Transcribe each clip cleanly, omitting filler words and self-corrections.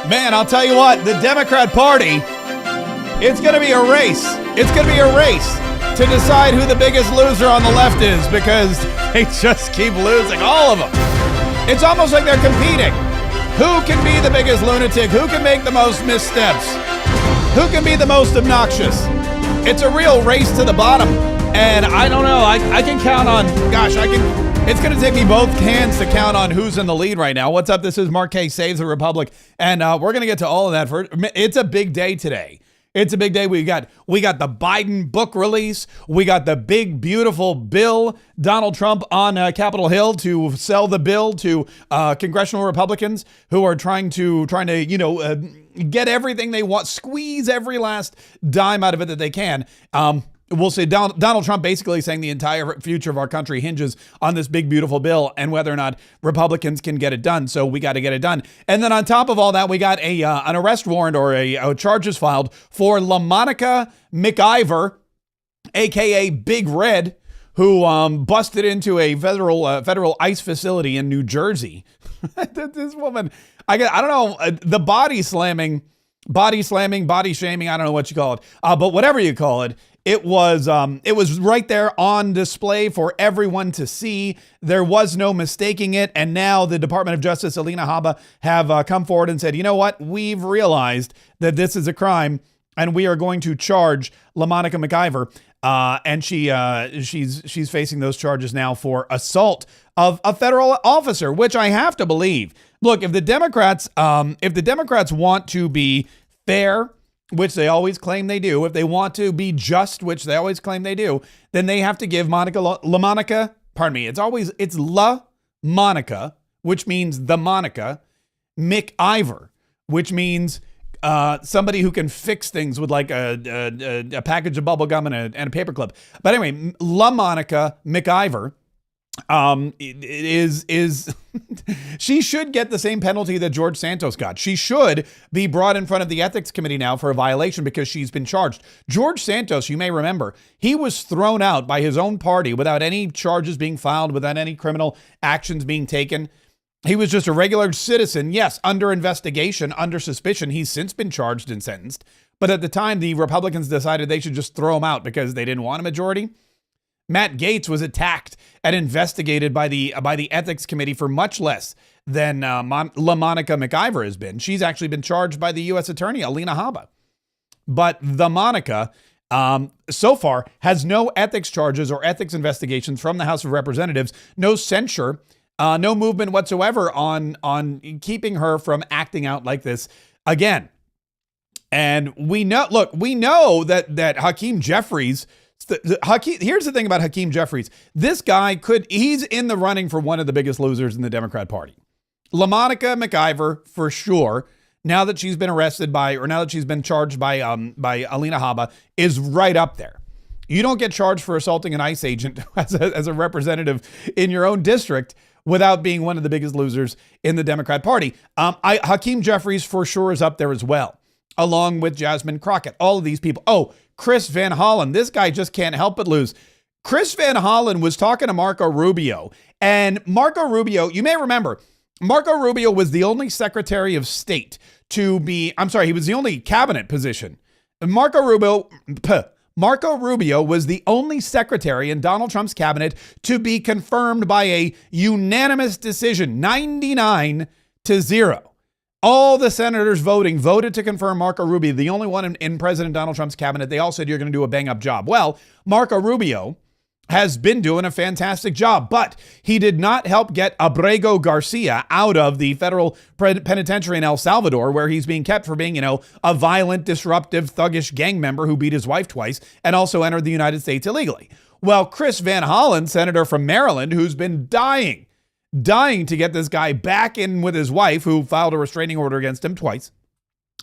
Man, I'll tell you what, the Democrat Party, it's going to be a race. It's going to be a race to decide who the biggest loser on the left is because they just keep losing, all of them. It's almost like they're competing. Who can be the biggest lunatic? Who can make the most missteps? Who can be the most obnoxious? It's a real race to the bottom. And I don't know, I can count on, it's going to take me both hands to count on who's in the lead right now. What's up? This is Mark Kaye Saves the Republic. And we're going to get to all of that first. It's a big day today. It's a big day. We got the Biden book release. We got the big, beautiful bill, Donald Trump on Capitol Hill to sell the bill to congressional Republicans who are trying to get everything they want, squeeze every last dime out of it that they can. We'll say Donald Trump basically saying the entire future of our country hinges on this big, beautiful bill and whether or not Republicans can get it done. So we got to get it done. And then on top of all that, we got an arrest warrant or a charges filed for LaMonica McIver, a.k.a. Big Red, who busted into a federal ICE facility in New Jersey. This woman, I don't know, the body shaming, body shaming, I don't know what you call it, but whatever you call it, it was right there on display for everyone to see. There was no mistaking it. And now the Department of Justice, Alina Habba, have come forward and said, you know what? We've realized that this is a crime and we are going to charge LaMonica McIver. And she's facing those charges now for assault of a federal officer, which I have to believe. Look, if the Democrats want to be fair, which they always claim they do, if they want to be just, which they always claim they do, then they have to give LaMonica, it's LaMonica, which means the Monica, McIver, which means somebody who can fix things with like a package of bubble gum and a paperclip. But anyway, LaMonica McIver is she should get the same penalty that George Santos got. She should be brought in front of the ethics committee now for a violation because she's been charged. George Santos, you may remember, he was thrown out by his own party without any charges being filed, without any criminal actions being taken. He was just a regular citizen, yes, under investigation, under suspicion. He's since been charged and sentenced. But at the time, the Republicans decided they should just throw him out because they didn't want a majority. Matt Gaetz was attacked and investigated by the ethics committee for much less than LaMonica McIver has been. She's actually been charged by the U.S. attorney, Alina Habba. But the Monica, so far, has no ethics charges or ethics investigations from the House of Representatives, no censure, no movement whatsoever on keeping her from acting out like this again. And we know that Hakeem Jeffries, here's the thing about Hakeem Jeffries. This guy he's in the running for one of the biggest losers in the Democrat Party. LaMonica McIver, for sure, now that she's been arrested now that she's been charged by Alina Habba, is right up there. You don't get charged for assaulting an ICE agent as a representative in your own district without being one of the biggest losers in the Democrat Party. Hakeem Jeffries, for sure, is up there as well, along with Jasmine Crockett. All of these people. Oh, Chris Van Hollen. This guy just can't help but lose. Chris Van Hollen was talking to Marco Rubio. And Marco Rubio, you may remember, Marco Rubio was the only Secretary of State he was the only cabinet position. Marco Rubio was the only secretary in Donald Trump's cabinet to be confirmed by a unanimous decision, 99-0. All the senators voted to confirm Marco Rubio, the only one in President Donald Trump's cabinet. They all said you're going to do a bang-up job. Well, Marco Rubio has been doing a fantastic job, but he did not help get Abrego Garcia out of the federal penitentiary in El Salvador, where he's being kept for being, a violent, disruptive, thuggish gang member who beat his wife twice and also entered the United States illegally. Well, Chris Van Hollen, senator from Maryland, who's been dying to get this guy back in with his wife, who filed a restraining order against him twice,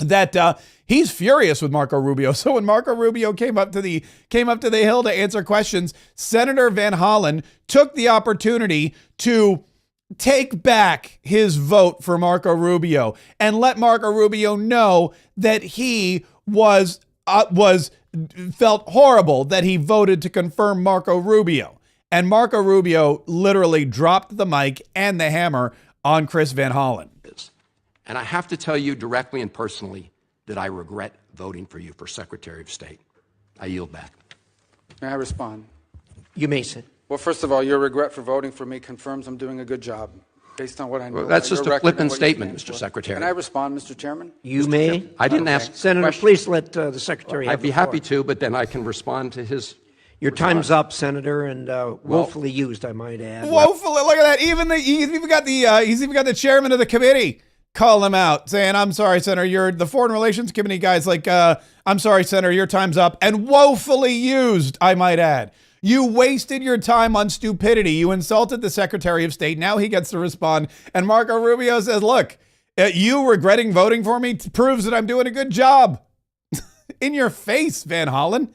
that he's furious with Marco Rubio. So when Marco Rubio came up to the Hill to answer questions, Senator Van Hollen took the opportunity to take back his vote for Marco Rubio and let Marco Rubio know that he felt horrible that he voted to confirm Marco Rubio. And Marco Rubio literally dropped the mic and the hammer on Chris Van Hollen. And I have to tell you directly and personally that I regret voting for you for Secretary of State. I yield back. May I respond? You may sit. Well, first of all, your regret for voting for me confirms I'm doing a good job, based on what I know. Well, that's about just your a record and flippant what you statement, stand Mr. for. Secretary. Can I respond, Mr. Chairman? You may. I didn't ask. Senator, Question. please let the Secretary have I'd be the floor. happy to, but then I can respond to his. Your time's up, Senator, and woefully used, I might add. Woefully, look at that. He's even got the chairman of the committee call him out, saying, "I'm sorry, Senator, you're the Foreign Relations Committee guy's like, I'm sorry, Senator, your time's up," and woefully used, I might add. You wasted your time on stupidity. You insulted the Secretary of State. Now he gets to respond. And Marco Rubio says, look, you regretting voting for me proves that I'm doing a good job. In your face, Van Hollen.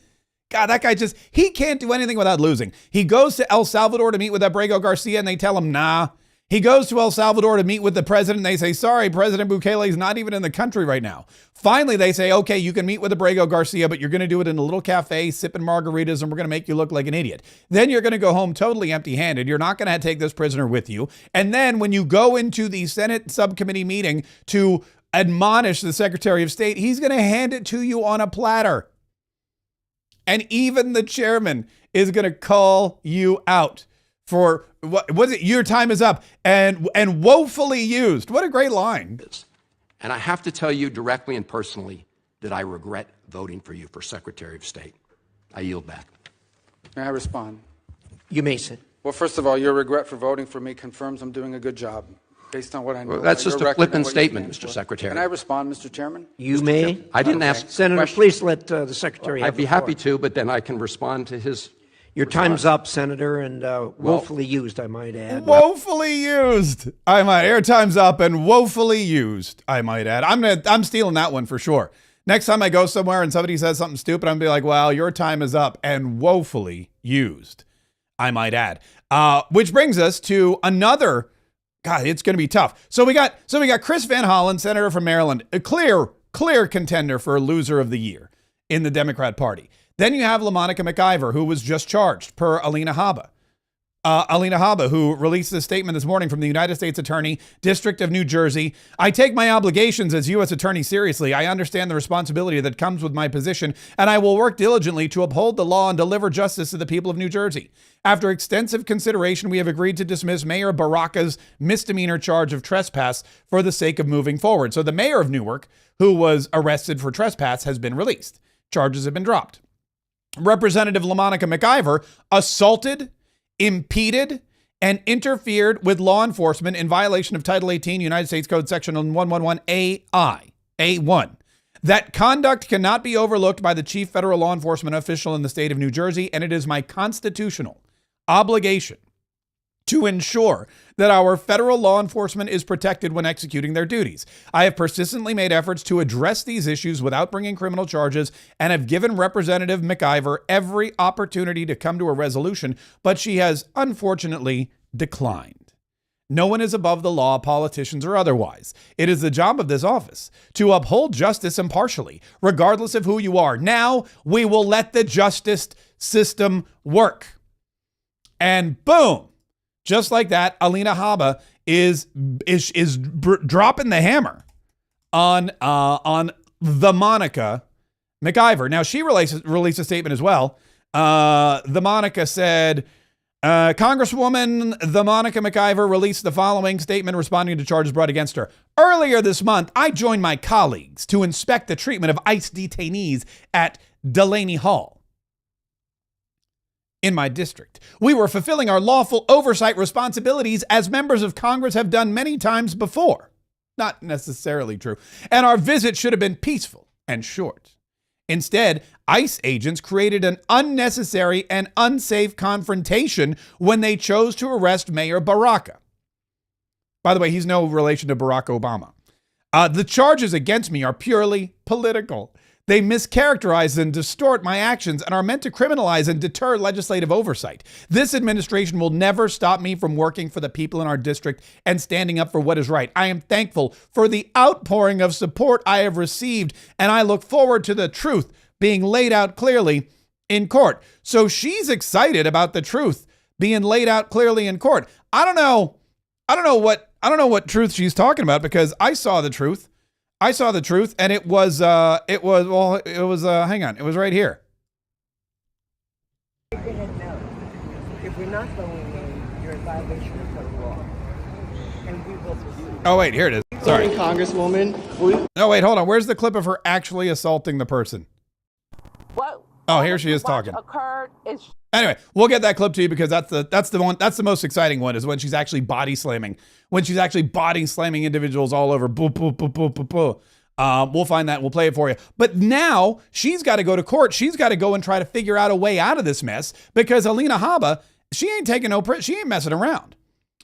God, that guy he can't do anything without losing. He goes to El Salvador to meet with Abrego Garcia and they tell him, nah. He goes to El Salvador to meet with the president and they say, sorry, President Bukele is not even in the country right now. Finally, they say, okay, you can meet with Abrego Garcia, but you're going to do it in a little cafe, sipping margaritas, and we're going to make you look like an idiot. Then you're going to go home totally empty-handed. You're not going to take this prisoner with you. And then when you go into the Senate subcommittee meeting to admonish the Secretary of State, he's going to hand it to you on a platter. And even the chairman is going to call you out for what was it? Your time is up and woefully used. What a great line. And I have to tell you directly and personally that I regret voting for you for Secretary of State. I yield back. May I respond? You may sit. Well, first of all, your regret for voting for me confirms I'm doing a good job, based on what I know. Well, that's about just your a record and flippant what you statement, stand Mr. for. Secretary. Can I respond, Mr. Chairman? You may. I didn't ask. Senator, Question. please let the Secretary have I'd be the floor. happy to, but then I can respond to his. Your time's up, Senator, and woefully used, I might add. Woefully used. I might. Airtime's up and woefully used, I might add. I'm stealing that one for sure. Next time I go somewhere and somebody says something stupid, I'm gonna be like, well, your time is up and woefully used, I might add. Which brings us to another. God, it's going to be tough. So we got Chris Van Hollen, Senator from Maryland, a clear contender for loser of the year in the Democrat Party. Then you have LaMonica McIver, who was just charged per Alina Habba. Alina Habba, who released a statement this morning from the United States Attorney, District of New Jersey. I take my obligations as U.S. Attorney seriously. I understand the responsibility that comes with my position, and I will work diligently to uphold the law and deliver justice to the people of New Jersey. After extensive consideration, we have agreed to dismiss Mayor Baraka's misdemeanor charge of trespass for the sake of moving forward. So the mayor of Newark, who was arrested for trespass, has been released. Charges have been dropped. Representative LaMonica McIver assaulted, impeded, and interfered with law enforcement in violation of Title 18 United States Code Section 111AI, A1. That conduct cannot be overlooked by the chief federal law enforcement official in the state of New Jersey, and it is my constitutional obligation to ensure that our federal law enforcement is protected when executing their duties. I have persistently made efforts to address these issues without bringing criminal charges and have given Representative McIver every opportunity to come to a resolution, but she has unfortunately declined. No one is above the law, politicians or otherwise. It is the job of this office to uphold justice impartially, regardless of who you are. Now we will let the justice system work. And boom. Just like that, Alina Habba is dropping the hammer on the Monica McIver. Now she released a statement as well. The Monica said, Congresswoman LaMonica McIver released the following statement responding to charges brought against her. Earlier this month, I joined my colleagues to inspect the treatment of ICE detainees at Delaney Hall in my district. We were fulfilling our lawful oversight responsibilities as members of Congress have done many times before. Not necessarily true. And our visit should have been peaceful and short. Instead, ICE agents created an unnecessary and unsafe confrontation when they chose to arrest Mayor Baraka. By the way, he's no relation to Barack Obama. The charges against me are purely political. They mischaracterize and distort my actions and are meant to criminalize and deter legislative oversight. This administration will never stop me from working for the people in our district and standing up for what is right. I am thankful for the outpouring of support I have received, and I look forward to the truth being laid out clearly in court. So she's excited about the truth being laid out clearly in court. I don't know I don't know what truth she's talking about because I saw the truth. I saw the truth, and it was hang on, it was right here. If we're not going in, you're in violation of federal law, and we will proceed. Oh wait, here it is. Sorry, Congresswoman. No, wait, hold on. Where's the clip of her actually assaulting the person? What? Oh, here she is talking. Occurred is Anyway, we'll get that clip to you because that's the most exciting one is when she's actually body slamming. When she's actually body slamming individuals all over. Boo, boo, boo, boo, boo, boo. We'll find that. We'll play it for you. But now she's got to go to court. She's got to go and try to figure out a way out of this mess because Alina Habba, she ain't messing around.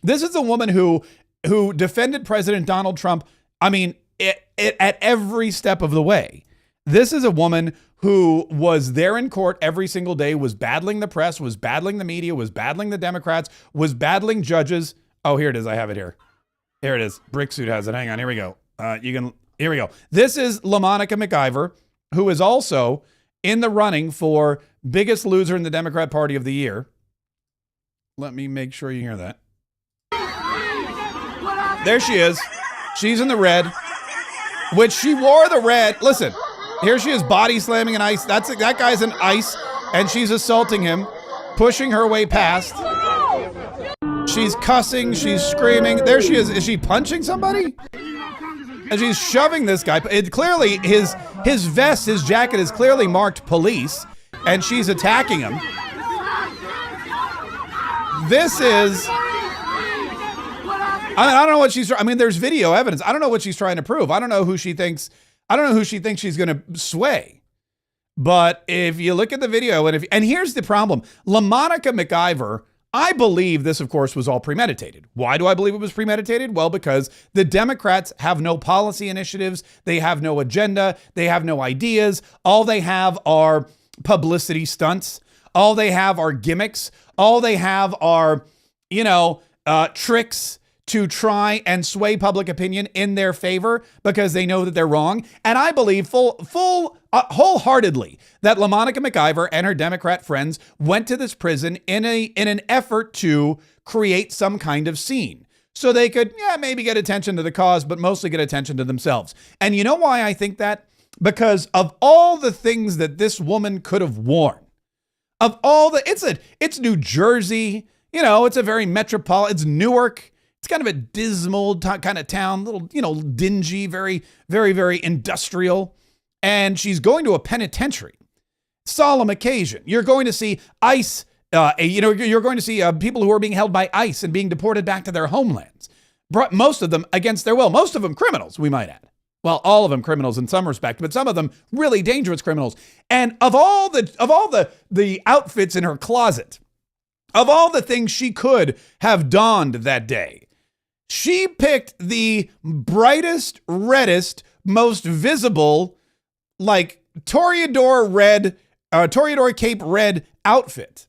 This is a woman who defended President Donald Trump. I mean, at every step of the way. This is a woman who was there in court every single day, was battling the press, was battling the media, was battling the Democrats, was battling judges. Oh, here it is. I have it here. Here it is. Bricksuit has it. Hang on. Here we go. Here we go. This is LaMonica McIver, who is also in the running for biggest loser in the Democrat Party of the year. Let me make sure you hear that. There she is. She's in the red, which she wore the red. Listen. Here she is body slamming an ice. That guy's in ice, and she's assaulting him, pushing her way past. She's cussing. She's screaming. There she is. Is she punching somebody? And she's shoving this guy. It clearly, his vest, his jacket is clearly marked police, and she's attacking him. This is... I don't know what she's... I mean, there's video evidence. I don't know what she's trying to prove. I don't know who she thinks she's going to sway. But if you look at the video, and here's the problem. LaMonica McIver, I believe this, of course, was all premeditated. Why do I believe it was premeditated? Well, because the Democrats have no policy initiatives. They have no agenda. They have no ideas. All they have are publicity stunts. All they have are gimmicks. All they have are, tricks to try and sway public opinion in their favor because they know that they're wrong. And I believe wholeheartedly that LaMonica McIver and her Democrat friends went to this prison in an effort to create some kind of scene so they could, maybe get attention to the cause, but mostly get attention to themselves. And you know why I think that? Because of all the things that this woman could have worn, it's New Jersey, it's a very metropolitan, it's Newark. It's kind of a dismal kind of town, little, dingy, very, very, very industrial. And she's going to a penitentiary. Solemn occasion. You're going to see ICE, you're going to see people who are being held by ICE and being deported back to their homelands. Most of them against their will. Most of them criminals, we might add. Well, all of them criminals in some respect, but some of them really dangerous criminals. And of all the outfits in her closet, of all the things she could have donned that day, she picked the brightest, reddest, most visible, Toreador cape red outfit.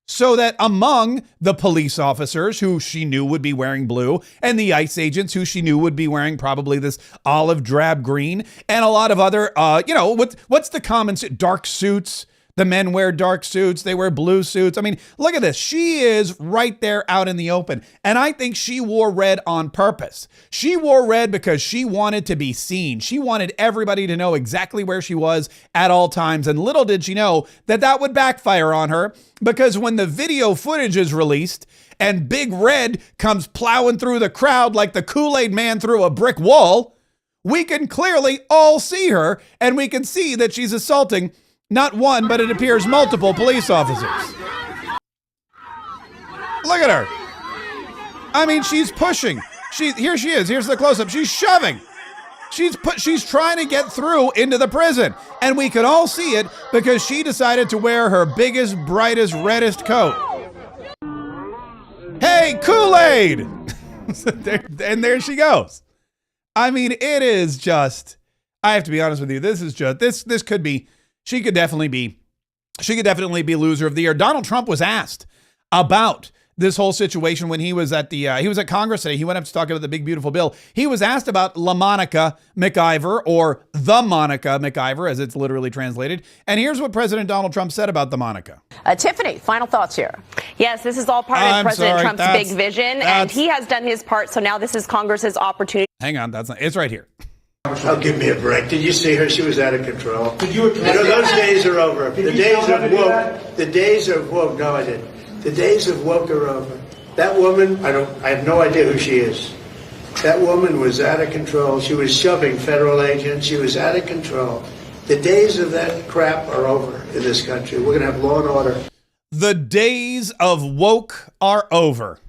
So that among the police officers who she knew would be wearing blue and the ICE agents who she knew would be wearing probably this olive drab green and a lot of other, what's the common dark suits? The men wear dark suits. They wear blue suits. I mean, look at this. She is right there out in the open. And I think she wore red on purpose. She wore red because she wanted to be seen. She wanted everybody to know exactly where she was at all times. And little did she know that would backfire on her because when the video footage is released and Big Red comes plowing through the crowd like the Kool-Aid man through a brick wall, we can clearly all see her and we can see that she's assaulting not one, but it appears multiple police officers. Look at her. I mean, she's pushing. Here she is. Here's the close-up. She's shoving. She's trying to get through into the prison. And we can all see it because she decided to wear her biggest, brightest, reddest coat. Hey, Kool-Aid! And there she goes. I mean, it is just, I have to be honest with you. This is just, this could be, she could definitely be loser of the year. Donald Trump was asked about this whole situation when he was at Congress today. He went up to talk about the big, beautiful bill. He was asked about LaMonica McIver, or the Monica McIver, as it's literally translated. And here's what President Donald Trump said about the Monica. Tiffany, final thoughts here. Yes, this is all part of President Trump's big vision, and he has done his part. So now this is Congress's opportunity. Hang on, it's right here. Oh, give me a break. Did you see her? She was out of control. Did you those days are over. The days of woke. The days of woke. No, I didn't. The days of woke are over. That woman, I have no idea who she is. That woman was out of control. She was shoving federal agents. She was out of control. The days of that crap are over in this country. We're going to have law and order. The days of woke are over.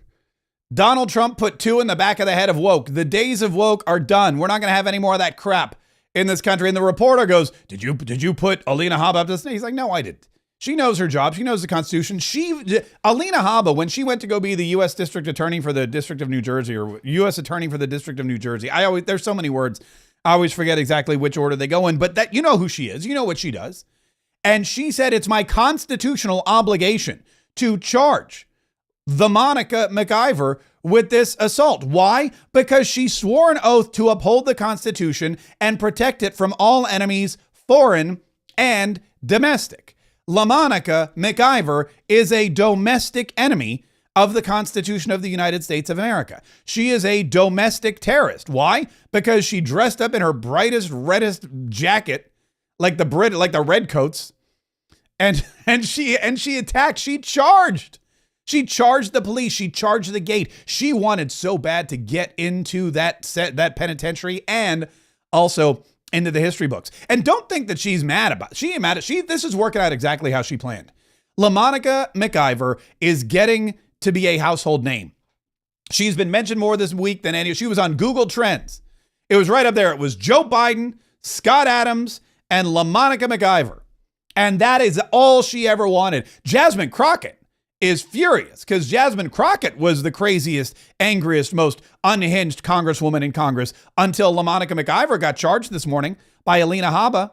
Donald Trump put 2 in the back of the head of woke. The days of woke are done. We're not going to have any more of that crap in this country. And the reporter goes, did you put Alina Habba up to this? He's like, no, I didn't. She knows her job. She knows the Constitution. Alina Habba, when she went to go be the U.S. District Attorney for the District of New Jersey, or U.S. Attorney for the District of New Jersey, there's so many words. I always forget exactly which order they go in, but that, you know who she is. You know what she does. And she said, it's my constitutional obligation to charge the Monica McIver with this assault. Why? Because she swore an oath to uphold the Constitution and protect it from all enemies, foreign and domestic. LaMonica McIver is a domestic enemy of the Constitution of the United States of America. She is a domestic terrorist. Why? Because she dressed up in her brightest, reddest jacket, like the redcoats, and she attacked. She charged the police. She charged the gate. She wanted so bad to get into that penitentiary and also into the history books. And don't think that she's mad about it. She ain't mad at this is working out exactly how she planned. LaMonica McIver is getting to be a household name. She's been mentioned more this week than any. She was on Google Trends. It was right up there. It was Joe Biden, Scott Adams, and LaMonica McIver. And that is all she ever wanted. Jasmine Crockett is furious because Jasmine Crockett was the craziest, angriest, most unhinged congresswoman in Congress until LaMonica McIver got charged this morning by Alina Habba.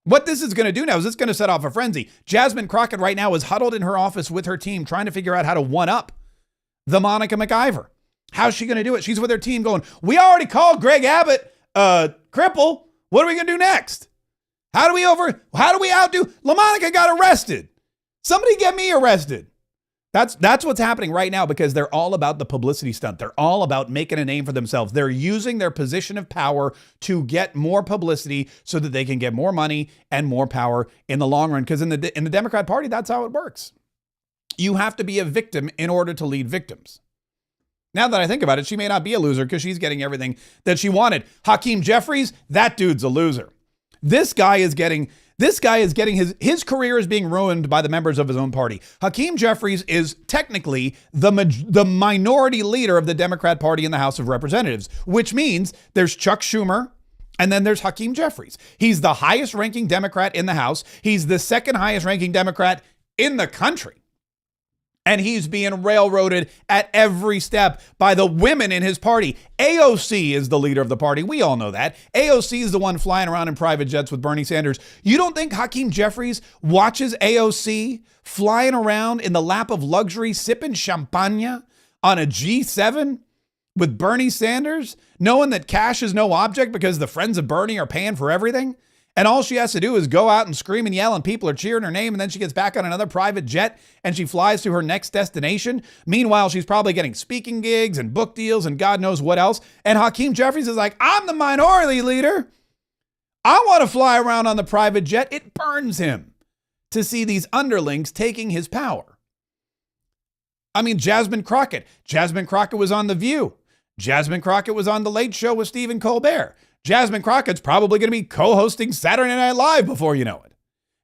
What this is going to do now is it's going to set off a frenzy. Jasmine Crockett right now is huddled in her office with her team trying to figure out how to one-up the Monica McIver. How's she going to do it? She's with her team going, we already called Greg Abbott cripple. What are we going to do next? How do we outdo? LaMonica got arrested. Somebody get me arrested. That's what's happening right now because they're all about the publicity stunt. They're all about making a name for themselves. They're using their position of power to get more publicity so that they can get more money and more power in the long run. Because in the Democrat Party, that's how it works. You have to be a victim in order to lead victims. Now that I think about it, she may not be a loser because she's getting everything that she wanted. Hakeem Jeffries, that dude's a loser. This guy is getting his career is being ruined by the members of his own party. Hakeem Jeffries is technically the minority leader of the Democrat Party in the House of Representatives, which means there's Chuck Schumer and then there's Hakeem Jeffries. He's the highest ranking Democrat in the House. He's the second highest ranking Democrat in the country. And he's being railroaded at every step by the women in his party. AOC is the leader of the party. We all know that. AOC is the one flying around in private jets with Bernie Sanders. You don't think Hakeem Jeffries watches AOC flying around in the lap of luxury, sipping champagne on a G7 with Bernie Sanders, knowing that cash is no object because the friends of Bernie are paying for everything? And all she has to do is go out and scream and yell and people are cheering her name. And then she gets back on another private jet and she flies to her next destination. Meanwhile, she's probably getting speaking gigs and book deals and God knows what else. And Hakeem Jeffries is like, I'm the minority leader. I want to fly around on the private jet. It burns him to see these underlings taking his power. I mean, Jasmine Crockett. Jasmine Crockett was on The View. Jasmine Crockett was on The Late Show with Stephen Colbert. Jasmine Crockett's probably going to be co-hosting Saturday Night Live before you know it.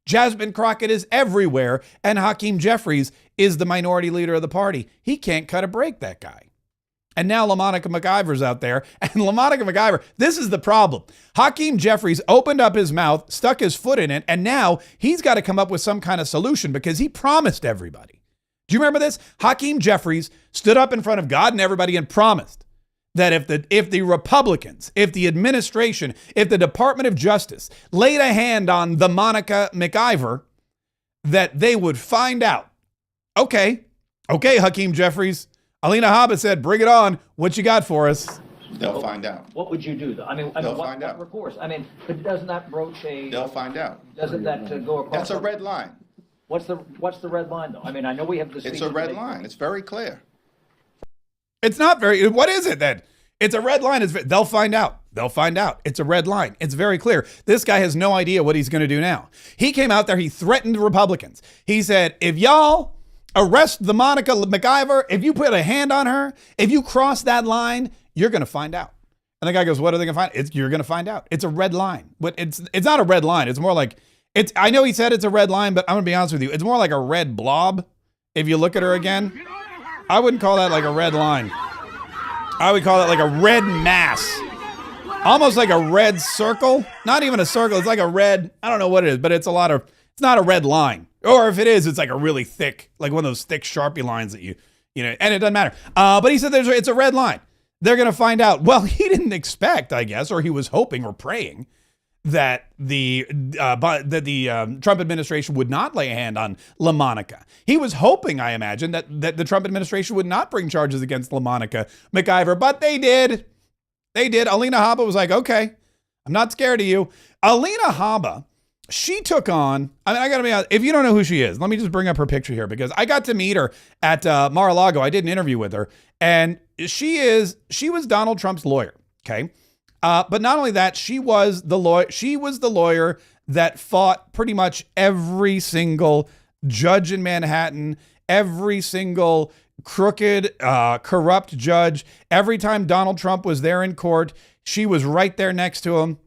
Jasmine Crockett is everywhere, and Hakeem Jeffries is the minority leader of the party. He can't cut a break, that guy. And now LaMonica McIver's out there, and LaMonica McIver, this is the problem. Hakeem Jeffries opened up his mouth, stuck his foot in it, and now he's got to come up with some kind of solution because he promised everybody. Do you remember this? Hakeem Jeffries stood up in front of God and everybody and promised that if the Republicans, if the administration, if the Department of Justice laid a hand on the Monica McIver, that they would find out, okay, Okay, Hakeem Jeffries. Alina Habba said, bring it on. What you got for us? They'll find out. What would you do, though? They'll find out. Of course. But doesn't that broach a... They'll find out. Doesn't that go across... That's a red line. What's the red line, though? I know we have this... It's a red line. It's very clear. It's not very... What is it then? It's a red line. They'll find out. They'll find out. It's a red line. It's very clear. This guy has no idea what he's going to do now. He came out there. He threatened Republicans. He said, if y'all arrest the Monica McIver, if you put a hand on her, if you cross that line, you're going to find out. And the guy goes, what are they going to find? You're going to find out. It's a red line. But it's not a red line. It's more like, I know he said it's a red line, but I'm going to be honest with you. It's more like a red blob. If you look at her again, I wouldn't call that like a red line. I would call it like a red mass. Almost like a red circle. Not even a circle. It's like a red, I don't know what it is, but it's not a red line. Or if it is, it's like a really thick, like one of those thick Sharpie lines that you know, and it doesn't matter. But he said it's a red line. They're going to find out. Well, he didn't expect, I guess, or he was hoping or praying that the Trump administration would not lay a hand on LaMonica. He was hoping, I imagine, that the Trump administration would not bring charges against LaMonica McIver, but they did. They did. Alina Habba was like, okay, I'm not scared of you. Alina Habba, she took on, I got to be honest, if you don't know who she is, let me just bring up her picture here because I got to meet her at Mar-a-Lago. I did an interview with her, and she was Donald Trump's lawyer, okay? But not only that, she was the lawyer that fought pretty much every single judge in Manhattan, every single crooked, corrupt judge. Every time Donald Trump was there in court, she was right there next to him.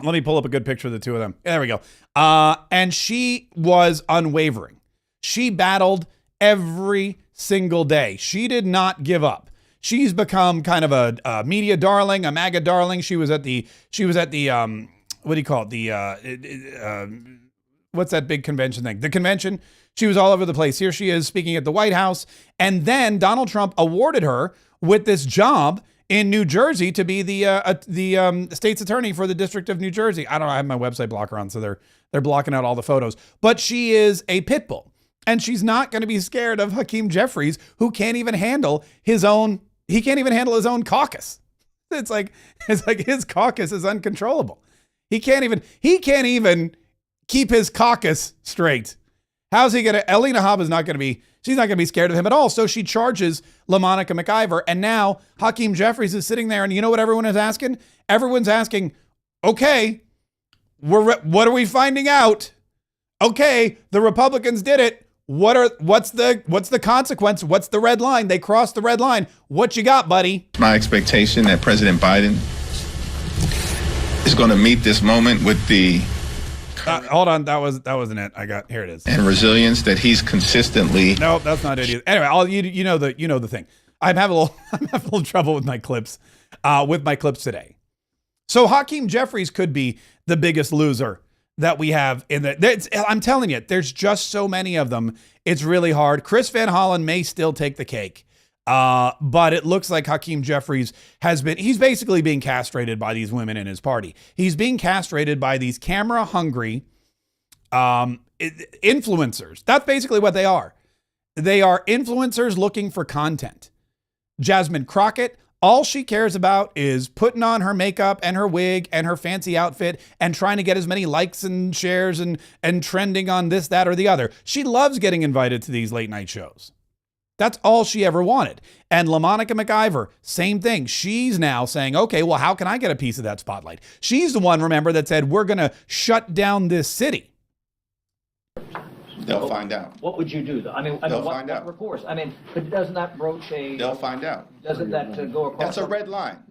Let me pull up a good picture of the two of them. There we go. And she was unwavering. She battled every single day. She did not give up. She's become kind of a media darling, a MAGA darling. She was at the what do you call it? What's that big convention thing? The convention. She was all over the place. Here she is speaking at the White House. And then Donald Trump awarded her with this job in New Jersey to be the state's attorney for the District of New Jersey. I don't know. I have my website blocker on, so they're blocking out all the photos. But she is a pit bull. And she's not going to be scared of Hakeem Jeffries, who can't even handle his own. He can't even handle his own caucus. It's like his caucus is uncontrollable. He can't even keep his caucus straight. How's he going to? Alina Habba is not going to be. She's not going to be scared of him at all. So she charges LaMonica McIver, and now Hakeem Jeffries is sitting there, and you know what everyone is asking? Everyone's asking, okay, what are we finding out? Okay, the Republicans did it. What's the consequence? What's the red line? They crossed the red line. What you got, buddy? My expectation that President Biden is going to meet this moment with the hold on, that wasn't it. Here it is. And resilience that he's consistently. No, that's not it either. Anyway, you know the thing. I'm having a little trouble with my clips today. So Hakeem Jeffries could be the biggest loser that we have in I'm telling you, there's just so many of them. It's really hard. Chris Van Hollen may still take the cake. But it looks like Hakeem Jeffries he's basically being castrated by these women in his party. He's being castrated by these camera hungry, influencers. That's basically what they are. They are influencers looking for content. Jasmine Crockett, all she cares about is putting on her makeup and her wig and her fancy outfit and trying to get as many likes and shares and trending on this, that, or the other. She loves getting invited to these late night shows. That's all she ever wanted. And LaMonica McIver, same thing. She's now saying, okay, well, how can I get a piece of that spotlight? She's the one, remember, that said, we're going to shut down this city. They'll find out. What would you do, though? They'll find out. Of course. But doesn't that broach a... They'll find out. Doesn't that go across... That's a red line.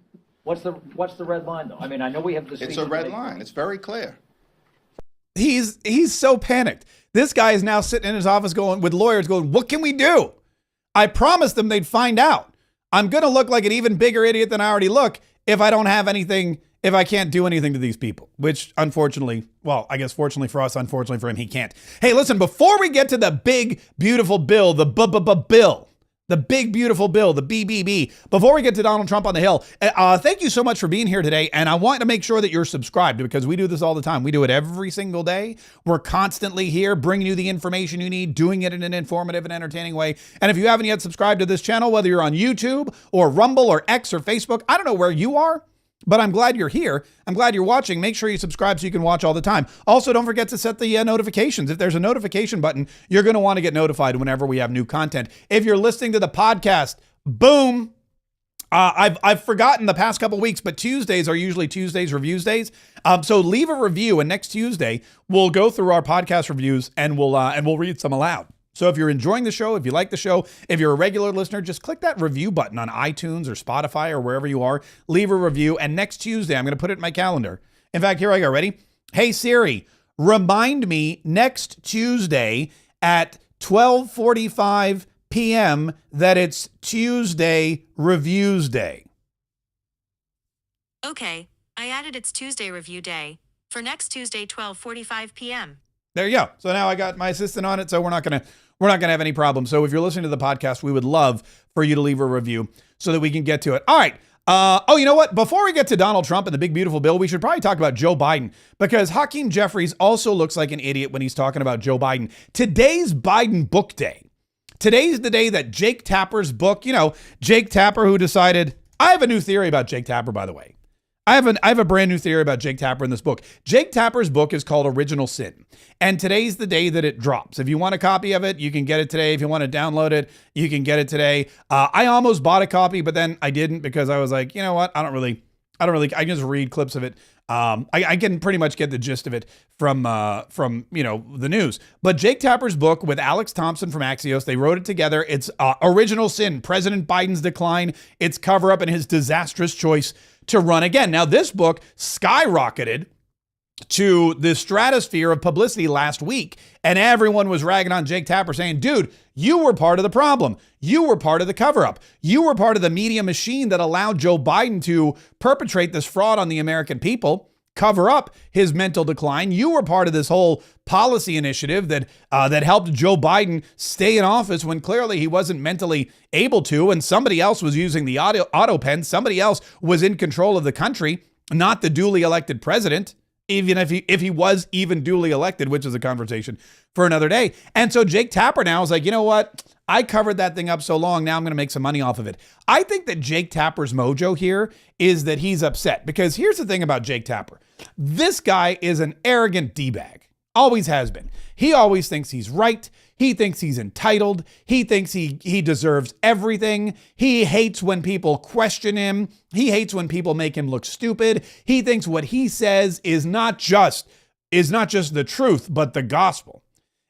What's the red line, though? I know we have this... It's a red line. It's very clear. He's so panicked. This guy is now sitting in his office with lawyers going, what can we do? I promised them they'd find out. I'm going to look like an even bigger idiot than I already look if I don't have anything, if I can't do anything to these people, which unfortunately, well, I guess fortunately for us, unfortunately for him, he can't. Hey, listen, before we get to the big, beautiful bill, the bill, The big, beautiful bill, the BBB. Before we get to Donald Trump on the Hill, thank you so much for being here today. And I want to make sure that you're subscribed because we do this all the time. We do it every single day. We're constantly here bringing you the information you need, doing it in an informative and entertaining way. And if you haven't yet subscribed to this channel, whether you're on YouTube or Rumble or X or Facebook, I don't know where you are, but I'm glad you're here. I'm glad you're watching. Make sure you subscribe so you can watch all the time. Also, don't forget to set the notifications. If there's a notification button, you're going to want to get notified whenever we have new content. If you're listening to the podcast, boom. I've forgotten the past couple weeks, but Tuesdays are usually Tuesdays reviews days. So leave a review, and next Tuesday we'll go through our podcast reviews and we'll read some aloud. So if you're enjoying the show, if you like the show, if you're a regular listener, just click that review button on iTunes or Spotify or wherever you are. Leave a review. And next Tuesday, I'm going to put it in my calendar. In fact, here I go. Ready? Hey, Siri, remind me next Tuesday at 12:45 p.m. that it's Tuesday Reviews Day. Okay, I added it's Tuesday Review Day for next Tuesday, 12:45 p.m. There you go. So now I got my assistant on it, so we're not gonna have any problems. So if you're listening to the podcast, we would love for you to leave a review so that we can get to it. All right. You know what? Before we get to Donald Trump and the big beautiful bill, we should probably talk about Joe Biden because Hakeem Jeffries also looks like an idiot when he's talking about Joe Biden. Today's Biden book day. Today's the day that Jake Tapper's book, Jake Tapper who decided, I have a new theory about Jake Tapper, by the way. I have a brand new theory about Jake Tapper in this book. Jake Tapper's book is called Original Sin. And today's the day that it drops. If you want a copy of it, you can get it today. If you want to download it, you can get it today. I almost bought a copy, but then I didn't because I was like, you know what? I can just read clips of it. I can pretty much get the gist of it from the news. But Jake Tapper's book with Alex Thompson from Axios, they wrote it together. It's Original Sin, President Biden's Decline, its cover-up, and his disastrous choice to run again. Now, this book skyrocketed to the stratosphere of publicity last week, and everyone was ragging on Jake Tapper saying, dude, you were part of the problem. You were part of the cover-up. You were part of the media machine that allowed Joe Biden to perpetrate this fraud on the American people, cover up his mental decline. You were part of this whole policy initiative that helped Joe Biden stay in office when clearly he wasn't mentally able to, and somebody else was using the auto pen. Somebody else was in control of the country, not the duly elected president, even if he was even duly elected, which is a conversation for another day. And so Jake Tapper now is like, you know what? I covered that thing up so long. Now I'm going to make some money off of it. I think that Jake Tapper's mojo here is that he's upset because here's the thing about Jake Tapper. This guy is an arrogant D-bag. Always has been. He always thinks he's right. He thinks he's entitled. He thinks he deserves everything. He hates when people question him. He hates when people make him look stupid. He thinks what he says is not just the truth, but the gospel.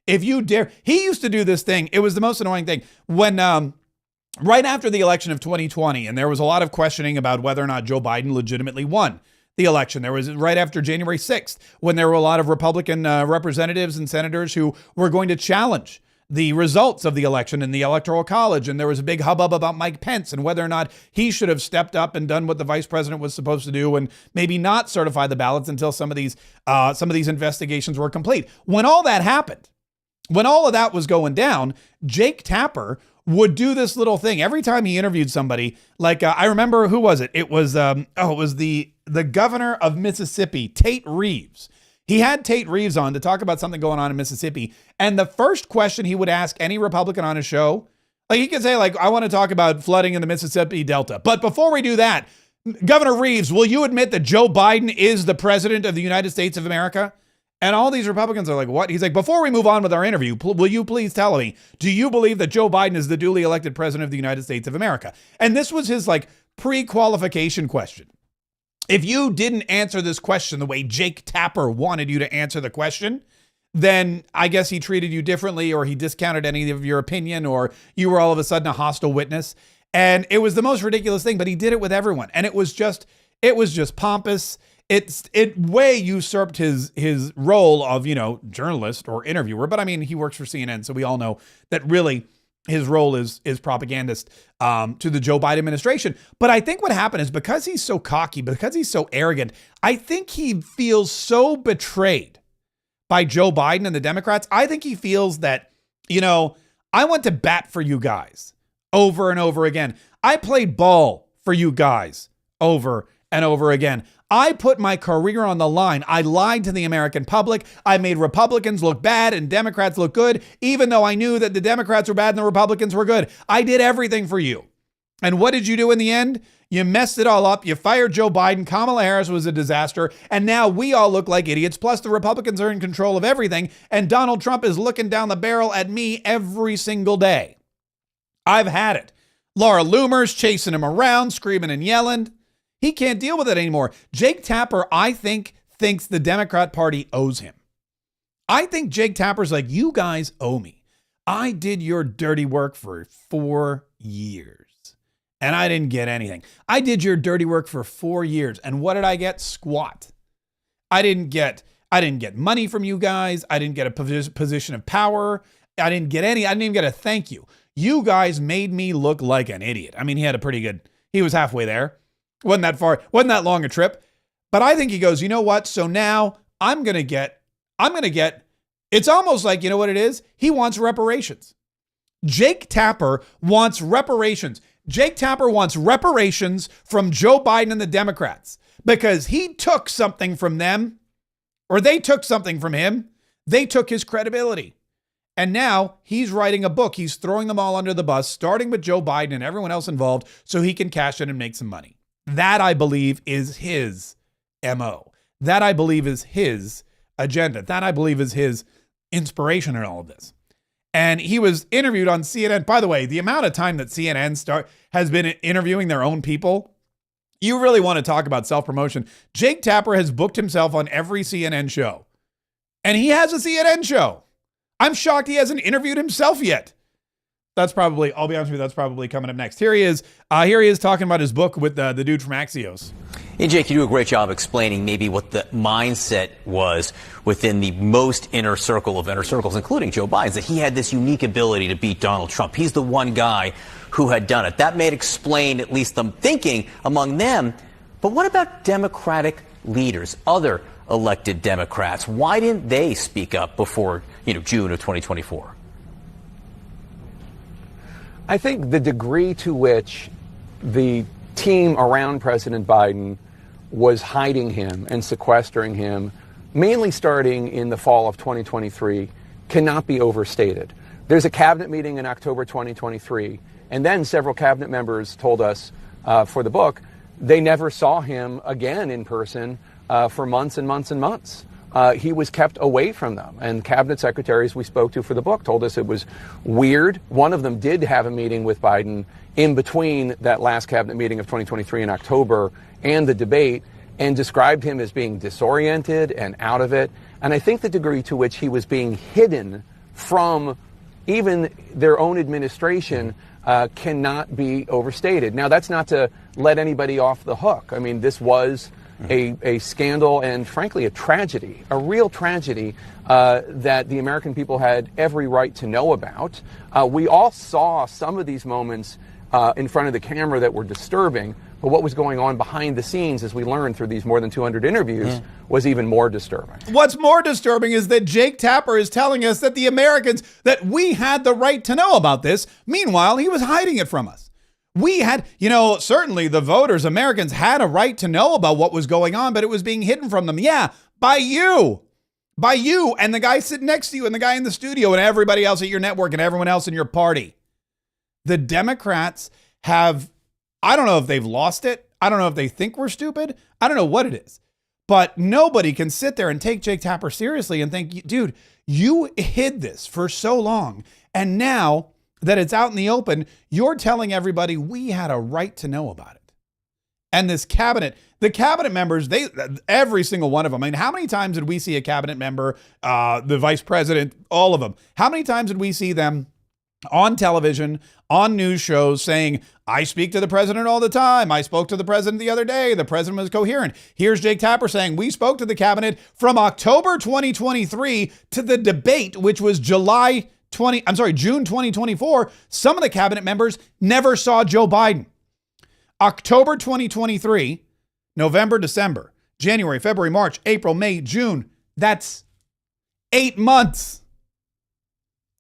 If you dare, he used to do this thing. It was the most annoying thing when, right after the election of 2020, and there was a lot of questioning about whether or not Joe Biden legitimately won the election. There was right after January 6th, when there were a lot of Republican representatives and senators who were going to challenge the results of the election in the Electoral College. And there was a big hubbub about Mike Pence and whether or not he should have stepped up and done what the vice president was supposed to do and maybe not certify the ballots until some of these investigations were complete. When all that happened, when all of that was going down, Jake Tapper would do this little thing every time he interviewed somebody. Like I remember, who was it? It was the governor of Mississippi, Tate Reeves. He had Tate Reeves on to talk about something going on in Mississippi, and the first question he would ask any Republican on his show, like he could say, like, I want to talk about flooding in the Mississippi Delta, but before we do that, Governor Reeves, will you admit that Joe Biden is the president of the United States of America? And all these Republicans are like, what? He's like, before we move on with our interview, will you please tell me, do you believe that Joe Biden is the duly elected president of the United States of America? And this was his like pre-qualification question. If you didn't answer this question the way Jake Tapper wanted you to answer the question, then I guess he treated you differently, or he discounted any of your opinion, or you were all of a sudden a hostile witness. And it was the most ridiculous thing, but he did it with everyone. And it was just pompous. It way usurped his role of, journalist or interviewer. But I mean, he works for CNN, so we all know that really his role is propagandist to the Joe Biden administration. But I think what happened is because he's so cocky, because he's so arrogant, I think he feels so betrayed by Joe Biden and the Democrats. I think he feels that, I went to bat for you guys. over and over again. I played ball for you guys over and over again. I put my career on the line. I lied to the American public. I made Republicans look bad and Democrats look good, even though I knew that the Democrats were bad and the Republicans were good. I did everything for you. And what did you do in the end? You messed it all up. You fired Joe Biden. Kamala Harris was a disaster. And now we all look like idiots. Plus, the Republicans are in control of everything. And Donald Trump is looking down the barrel at me every single day. I've had it. Laura Loomer's chasing him around, screaming and yelling. He can't deal with it anymore. Jake Tapper, I think, thinks the Democrat Party owes him. I think Jake Tapper's like, you guys owe me. I did your dirty work for 4 years and I didn't get anything. I did your dirty work for 4 years. And what did I get? Squat. I didn't get money from you guys. I didn't get a position of power. I didn't even get a thank you. You guys made me look like an idiot. I mean, he was halfway there. Wasn't that long a trip. But I think he goes, you know what? So now I'm going to get, it's almost like, you know what it is? He wants reparations. Jake Tapper wants reparations. Jake Tapper wants reparations from Joe Biden and the Democrats because he took something from them, or they took something from him. They took his credibility. And now he's writing a book. He's throwing them all under the bus, starting with Joe Biden and everyone else involved, so he can cash in and make some money. That, I believe, is his MO. That, I believe, is his agenda. That, I believe, is his inspiration in all of this. And he was interviewed on CNN. By the way, the amount of time that CNN has been interviewing their own people, you really want to talk about self-promotion. Jake Tapper has booked himself on every CNN show. And he has a CNN show. I'm shocked he hasn't interviewed himself yet. I'll be honest with you, that's probably coming up next. Here he is talking about his book with the dude from Axios. Hey, Jake, you do a great job explaining maybe what the mindset was within the most inner circle of inner circles, including Joe Biden's, that he had this unique ability to beat Donald Trump. He's the one guy who had done it. That may explain at least the thinking among them. But what about Democratic leaders, other elected Democrats? Why didn't they speak up before, June of 2024? I think the degree to which the team around President Biden was hiding him and sequestering him, mainly starting in the fall of 2023, cannot be overstated. There's a cabinet meeting in October 2023, and then several cabinet members told us for the book they never saw him again in person for months and months and months. He was kept away from them. And cabinet secretaries we spoke to for the book told us it was weird. One of them did have a meeting with Biden in between that last cabinet meeting of 2023 in October and the debate, and described him as being disoriented and out of it. And I think the degree to which he was being hidden from even their own administration cannot be overstated. Now, that's not to let anybody off the hook. I mean, this was a scandal and, frankly, a tragedy, a real tragedy that the American people had every right to know about. We all saw some of these moments in front of the camera that were disturbing, but what was going on behind the scenes, as we learned through these more than 200 interviews, was even more disturbing. What's more disturbing is that Jake Tapper is telling us that the Americans, that we had the right to know about this. Meanwhile, he was hiding it from us. We had, certainly the voters, Americans had a right to know about what was going on, but it was being hidden from them. Yeah, by you and the guy sitting next to you and the guy in the studio and everybody else at your network and everyone else in your party. The Democrats have, I don't know if they've lost it. I don't know if they think we're stupid. I don't know what it is, but nobody can sit there and take Jake Tapper seriously and think, dude, you hid this for so long. And now that it's out in the open, you're telling everybody we had a right to know about it. And this cabinet, the cabinet members, every single one of them. I mean, how many times did we see a cabinet member, the vice president, all of them? How many times did we see them on television, on news shows saying, I speak to the president all the time. I spoke to the president the other day. The president was coherent. Here's Jake Tapper saying, we spoke to the cabinet from October 2023 to the debate, which was June 2024. Some of the cabinet members never saw Joe Biden. October 2023, November, December, January, February, March, April, May, June. That's 8 months.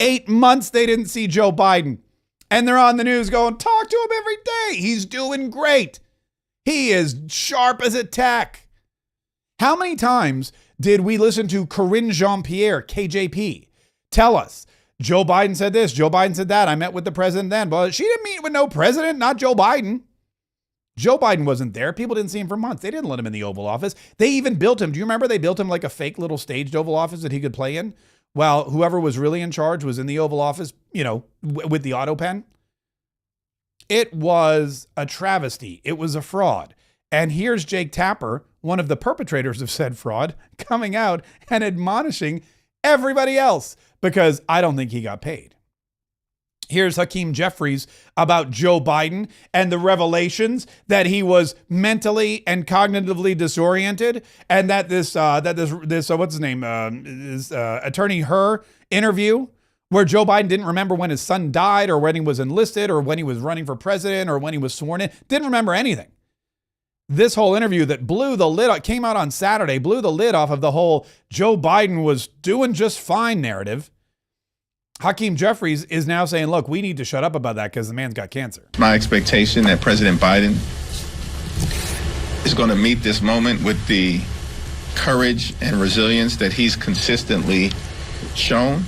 8 months they didn't see Joe Biden. And they're on the news going, talk to him every day. He's doing great. He is sharp as a tack. How many times did we listen to Corinne Jean-Pierre, KJP, tell us, Joe Biden said this, Joe Biden said that, I met with the president then. Well, she didn't meet with no president, not Joe Biden. Joe Biden wasn't there. People didn't see him for months. They didn't let him in the Oval Office. They even built him. Do you remember they built him like a fake little staged Oval Office that he could play in? While whoever was really in charge was in the Oval Office, with the auto pen. It was a travesty. It was a fraud. And here's Jake Tapper, one of the perpetrators of said fraud, coming out and admonishing everybody else because I don't think he got paid. Here's Hakeem Jeffries about Joe Biden and the revelations that he was mentally and cognitively disoriented, and that this what's his name, attorney Herr interview where Joe Biden didn't remember when his son died or when he was enlisted or when he was running for president or when he was sworn in, didn't remember anything. This whole interview that blew the lid, came out on Saturday, blew the lid off of the whole Joe Biden was doing just fine narrative. Hakeem Jeffries is now saying, look, we need to shut up about that because the man's got cancer. My expectation that President Biden is going to meet this moment with the courage and resilience that he's consistently shown.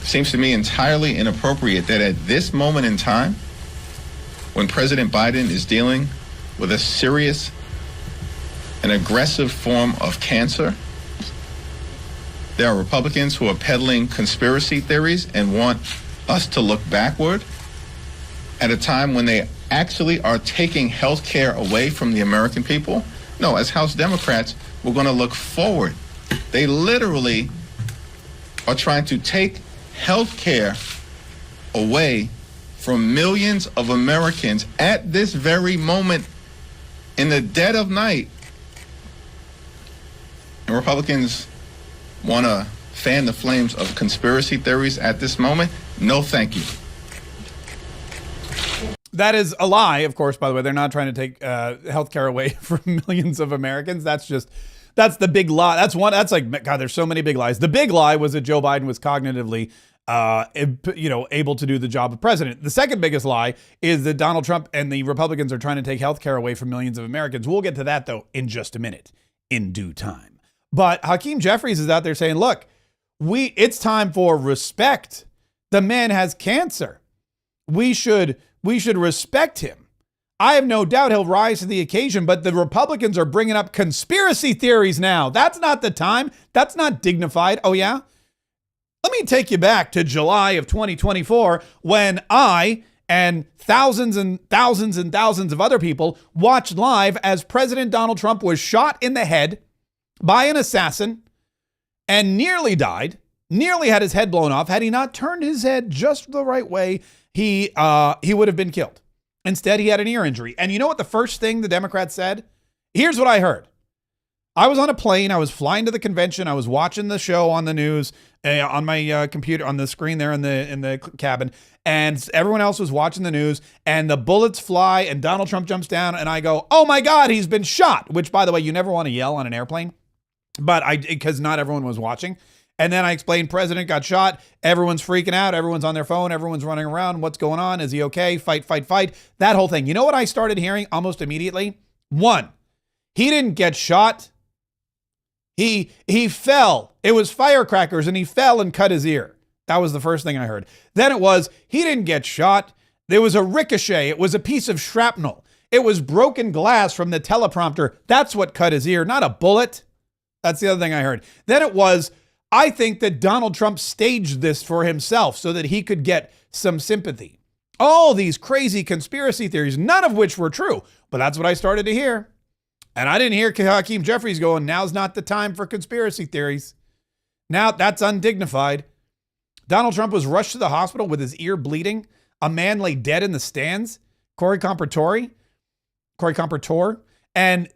Seems to me entirely inappropriate that at this moment in time, when President Biden is dealing with a serious and aggressive form of cancer, there are Republicans who are peddling conspiracy theories and want us to look backward at a time when they actually are taking health care away from the American people. No, as House Democrats, we're going to look forward. They literally are trying to take health care away from millions of Americans at this very moment in the dead of night. And Republicans want to fan the flames of conspiracy theories at this moment? No, thank you. That is a lie, of course, by the way. They're not trying to take healthcare away from millions of Americans. That's the big lie. That's like, God, there's so many big lies. The big lie was that Joe Biden was cognitively, able to do the job of president. The second biggest lie is that Donald Trump and the Republicans are trying to take healthcare away from millions of Americans. We'll get to that, though, in just a minute, in due time. But Hakeem Jeffries is out there saying, look, it's time for respect. The man has cancer. We should respect him. I have no doubt he'll rise to the occasion, but the Republicans are bringing up conspiracy theories now. That's not the time. That's not dignified. Oh, yeah? Let me take you back to July of 2024 when I and thousands and thousands and thousands of other people watched live as President Donald Trump was shot in the head by an assassin and nearly died, nearly had his head blown off. Had he not turned his head just the right way, he would have been killed. Instead, he had an ear injury. And you know what the first thing the Democrats said? Here's what I heard. I was on a plane. I was flying to the convention. I was watching the show on the news on my computer, on the screen there in the cabin. And everyone else was watching the news. And the bullets fly and Donald Trump jumps down. And I go, oh my God, he's been shot. Which, by the way, you never want to yell on an airplane. But because not everyone was watching. And then I explained, president got shot. Everyone's freaking out. Everyone's on their phone. Everyone's running around. What's going on? Is he okay? Fight, fight, fight. That whole thing. You know what I started hearing almost immediately? One, he didn't get shot. He fell. It was firecrackers and he fell and cut his ear. That was the first thing I heard. Then it was, he didn't get shot. There was a ricochet. It was a piece of shrapnel. It was broken glass from the teleprompter. That's what cut his ear, not a bullet. That's the other thing I heard. Then it was, I think that Donald Trump staged this for himself so that he could get some sympathy. All these crazy conspiracy theories, none of which were true, but that's what I started to hear. And I didn't hear Hakeem Jeffries going, now's not the time for conspiracy theories. Now that's undignified. Donald Trump was rushed to the hospital with his ear bleeding. A man lay dead in the stands. Corey Compertor. And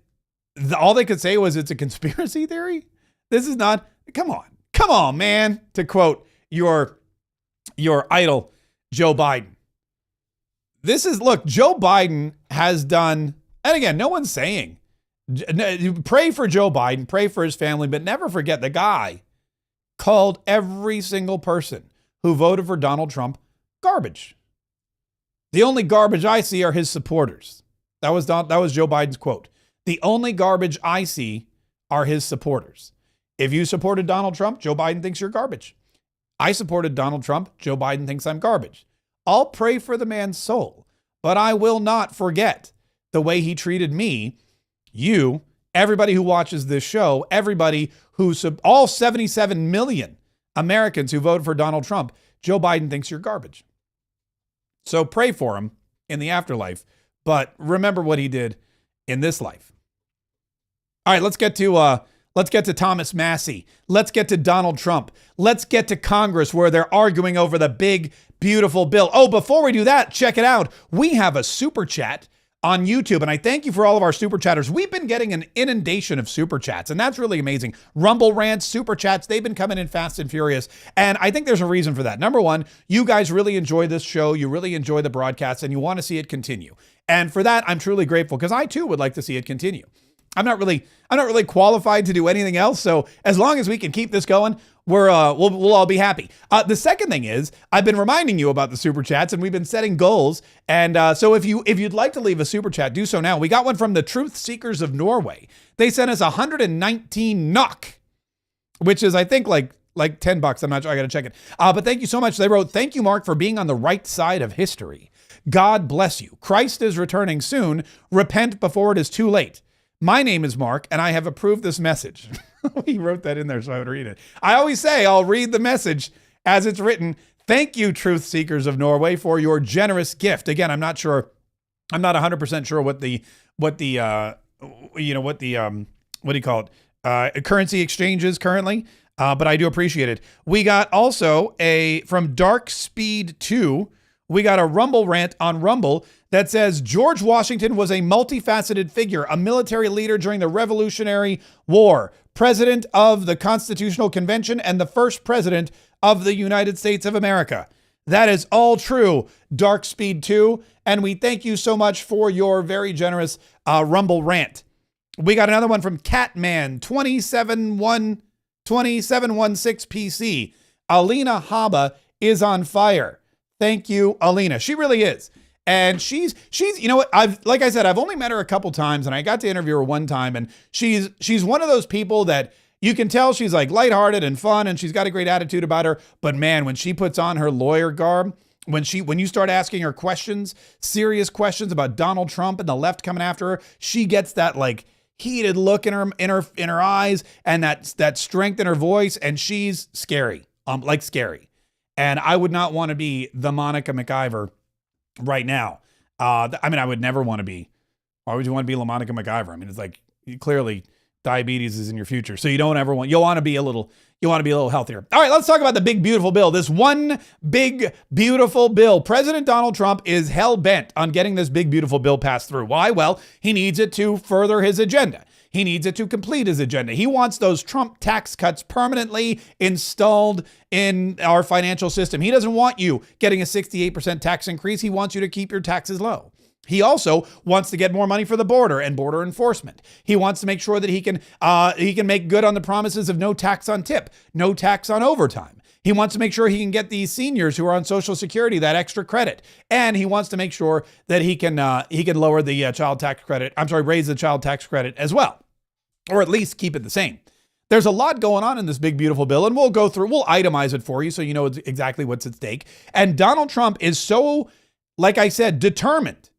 all they could say was it's a conspiracy theory. This is not, come on, man, to quote your idol, Joe Biden. Look, Joe Biden has done, and again, no one's saying, pray for Joe Biden, pray for his family, but never forget the guy called every single person who voted for Donald Trump Garbage. The only garbage I see are his supporters. That was Joe Biden's quote. The only garbage I see are his supporters. If you supported Donald Trump, Joe Biden thinks you're garbage. I supported Donald Trump. Joe Biden thinks I'm garbage. I'll pray for the man's soul, but I will not forget the way he treated me, you, everybody who watches this show, everybody all 77 million Americans who voted for Donald Trump. Joe Biden thinks you're garbage. So pray for him in the afterlife, but remember what he did in this life. All right, let's get to Thomas Massey. Let's get to Donald Trump. Let's get to Congress where they're arguing over the big, beautiful bill. Oh, before we do that, check it out. We have a super chat on YouTube, and I thank you for all of our super chatters. We've been getting an inundation of super chats, and that's really amazing. Rumble rants, super chats, they've been coming in fast and furious, and I think there's a reason for that. Number one, you guys really enjoy this show, you really enjoy the broadcast, and you want to see it continue. And for that, I'm truly grateful, because I too would like to see it continue. I'm not really qualified to do anything else. So as long as we can keep this going, we'll all be happy. The second thing is I've been reminding you about the super chats, and we've been setting goals. And so if you'd like to leave a super chat, do so now. We got one from the Truth Seekers of Norway. They sent us 119 NOK, which is I think like $10. I'm not sure. I got to check it. But thank you so much. They wrote, "Thank you, Mark, for being on the right side of history. God bless you. Christ is returning soon. Repent before it is too late. My name is Mark, and I have approved this message." He wrote that in there so I would read it. I always say I'll read the message as it's written. "Thank you, Truth Seekers of Norway, for your generous gift." Again, I'm not 100% sure what do you call it? Currency exchange is currently, but I do appreciate it. We got also from Dark Speed 2, we got a Rumble rant on Rumble that says George Washington was a multifaceted figure, a military leader during the Revolutionary War, president of the Constitutional Convention, and the first president of the United States of America. That is all true, Dark Speed 2, and we thank you so much for your very generous Rumble rant. We got another one from Catman 2716 PC. Alina Habba is on fire. Thank you, Alina. She really is. And she's, you know what? Like I said, I've only met her a couple times, and I got to interview her one time, and she's one of those people that you can tell she's like lighthearted and fun, and she's got a great attitude about her. But man, when she puts on her lawyer garb, when you start asking her questions, serious questions about Donald Trump and the left coming after her, she gets that like heated look in her eyes and that strength in her voice, and she's scary, scary. And I would not want to be the LaMonica McIver right now. I would never want to be. Why would you want to be LaMonica McIver? I mean, it's like clearly diabetes is in your future, so you'll want to be a little healthier. All right, let's talk about the big beautiful bill. This one big beautiful bill. President Donald Trump is hell bent on getting this big beautiful bill passed through. Why? Well, he needs it to further his agenda. He needs it to complete his agenda. He wants those Trump tax cuts permanently installed in our financial system. He doesn't want you getting a 68% tax increase. He wants you to keep your taxes low. He also wants to get more money for the border and border enforcement. He wants to make sure that he can make good on the promises of no tax on tip, no tax on overtime. He wants to make sure he can get these seniors who are on Social Security that extra credit, and he wants to make sure that he can lower the child tax credit. Raise the child tax credit as well, or at least keep it the same. There's a lot going on in this big beautiful bill, and we'll itemize it for you so you know exactly what's at stake. And Donald Trump is so, like I said, determined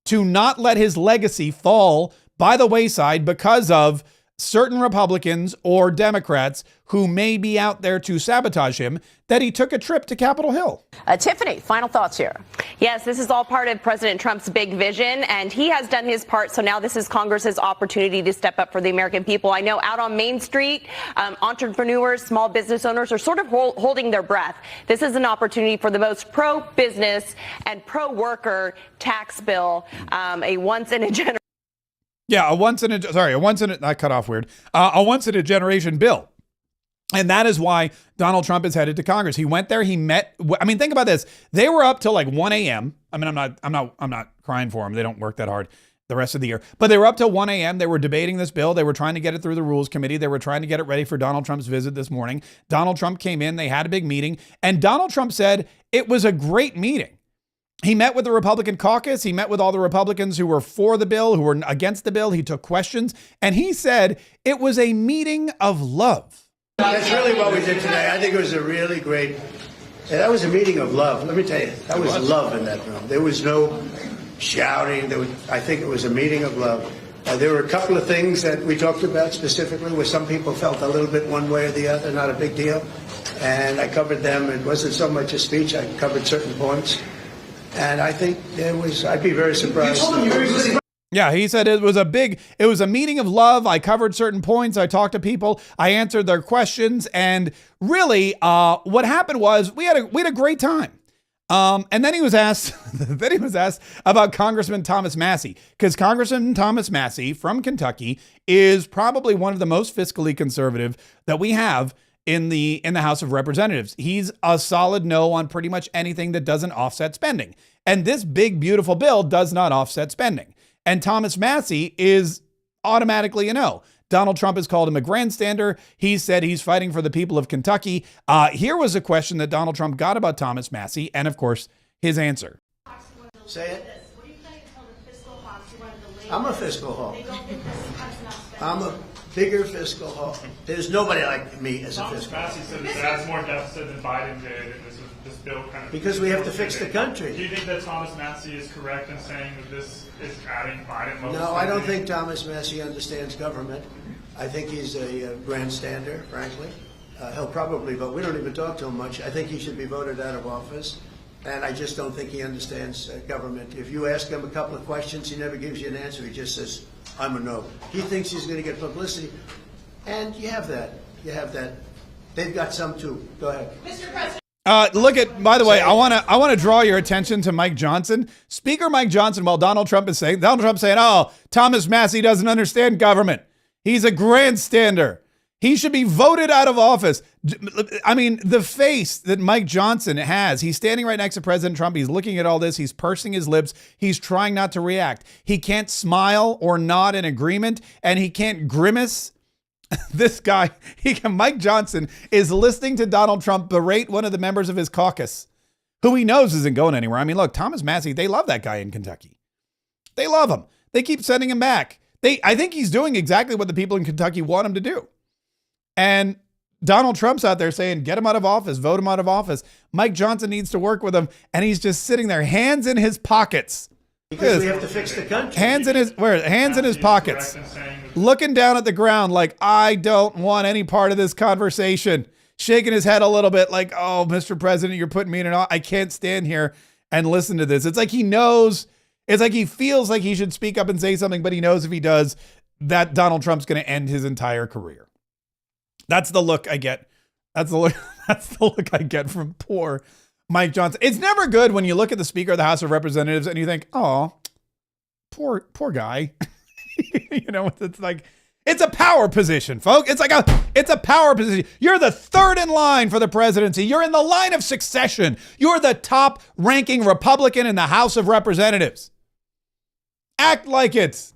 to not let his legacy fall by the wayside because of certain Republicans or Democrats who may be out there to sabotage him, that he took a trip to Capitol Hill. Tiffany, final thoughts here. Yes, this is all part of President Trump's big vision, and he has done his part. So now this is Congress's opportunity to step up for the American people. I know out on Main Street, entrepreneurs, small business owners are sort of holding their breath. This is an opportunity for the most pro-business and pro-worker tax bill, a once in a generation. Yeah, a once in a generation bill. And that is why Donald Trump is headed to Congress. He went there, he met, think about this. They were up till like 1 a.m. I'm not crying for them. They don't work that hard the rest of the year, but they were up till 1 a.m. They were debating this bill. They were trying to get it through the Rules Committee. They were trying to get it ready for Donald Trump's visit this morning. Donald Trump came in, they had a big meeting, and Donald Trump said, it was a great meeting. He met with the Republican caucus. He met with all the Republicans who were for the bill, who were against the bill. He took questions, and he said it was a meeting of love. That's really what we did today. I think it was a really great, that was a meeting of love. Let me tell you, that was love in that room. There was no shouting. I think it was a meeting of love. There were a couple of things that we talked about specifically where some people felt a little bit one way or the other, not a big deal. And I covered them. It wasn't so much a speech. I covered certain points. And I think I'd be very surprised. Yeah, he said it was a meeting of love. I covered certain points. I talked to people. I answered their questions. And really, what happened was we had a great time. And then he was asked, about Congressman Thomas Massie, because Congressman Thomas Massie from Kentucky is probably one of the most fiscally conservative that we have in the House of Representatives. He's a solid no on pretty much anything that doesn't offset spending. And this big, beautiful bill does not offset spending. And Thomas Massie is automatically a no. Donald Trump has called him a grandstander. He said he's fighting for the people of Kentucky. Here was a question that Donald Trump got about Thomas Massie, and of course, his answer. Say it. I'm a fiscal hawk. I'm a bigger fiscal hawk. There's nobody like me as a fiscal hawk. Massie said that that's more deficit than Biden did, and this bill kind of... Because we have to fix the country. Do you think that Thomas Massie is correct in saying that this is adding Biden level No, I don't think Thomas Massie understands government. I think he's a grandstander, frankly. He'll probably vote. We don't even talk to him much. I think he should be voted out of office. And I just don't think he understands government. If you ask him a couple of questions, he never gives you an answer. He just says, I'm a no. He thinks he's going to get publicity. And you have that. You have that. They've got some too. Go ahead. Mr. President. By the way, I want to draw your attention to Mike Johnson. Speaker Mike Johnson, while Donald Trump saying, oh, Thomas Massie doesn't understand government. He's a grandstander. He should be voted out of office. I mean, the face that Mike Johnson has, he's standing right next to President Trump. He's looking at all this. He's pursing his lips. He's trying not to react. He can't smile or nod in agreement, and he can't grimace. This guy, Mike Johnson, is listening to Donald Trump berate one of the members of his caucus, who he knows isn't going anywhere. I mean, look, Thomas Massie, they love that guy in Kentucky. They love him. They keep sending him back. I think he's doing exactly what the people in Kentucky want him to do. And Donald Trump's out there saying, get him out of office, vote him out of office. Mike Johnson needs to work with him. And he's just sitting there, hands in his pockets. Because we have to fix the country. Hands in his pockets, looking down at the ground like, I don't want any part of this conversation. Shaking his head a little bit like, oh, Mr. President, you're putting me in I can't stand here and listen to this. It's like he knows, it's like he feels like he should speak up and say something, but he knows if he does, that Donald Trump's going to end his entire career. That's the look I get. That's the look I get from poor Mike Johnson. It's never good when you look at the Speaker of the House of Representatives and you think, oh, poor guy. You know, it's like, it's a power position, folks. It's a power position. You're the third in line for the presidency. You're in the line of succession. You're the top ranking Republican in the House of Representatives. Act like it.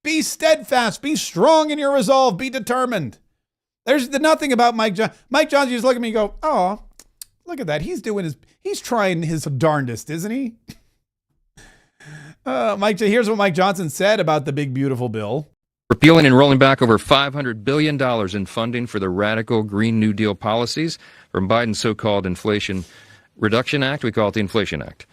Be steadfast. Be strong in your resolve. Be determined. There's nothing about Mike Johnson. Mike Johnson, you just look at me and go, oh, look at that. He's trying his darndest, isn't he? Here's what Mike Johnson said about the big, beautiful bill. Repealing and rolling back over $500 billion in funding for the radical Green New Deal policies from Biden's so-called Inflation Reduction Act. We call it the Inflation Act.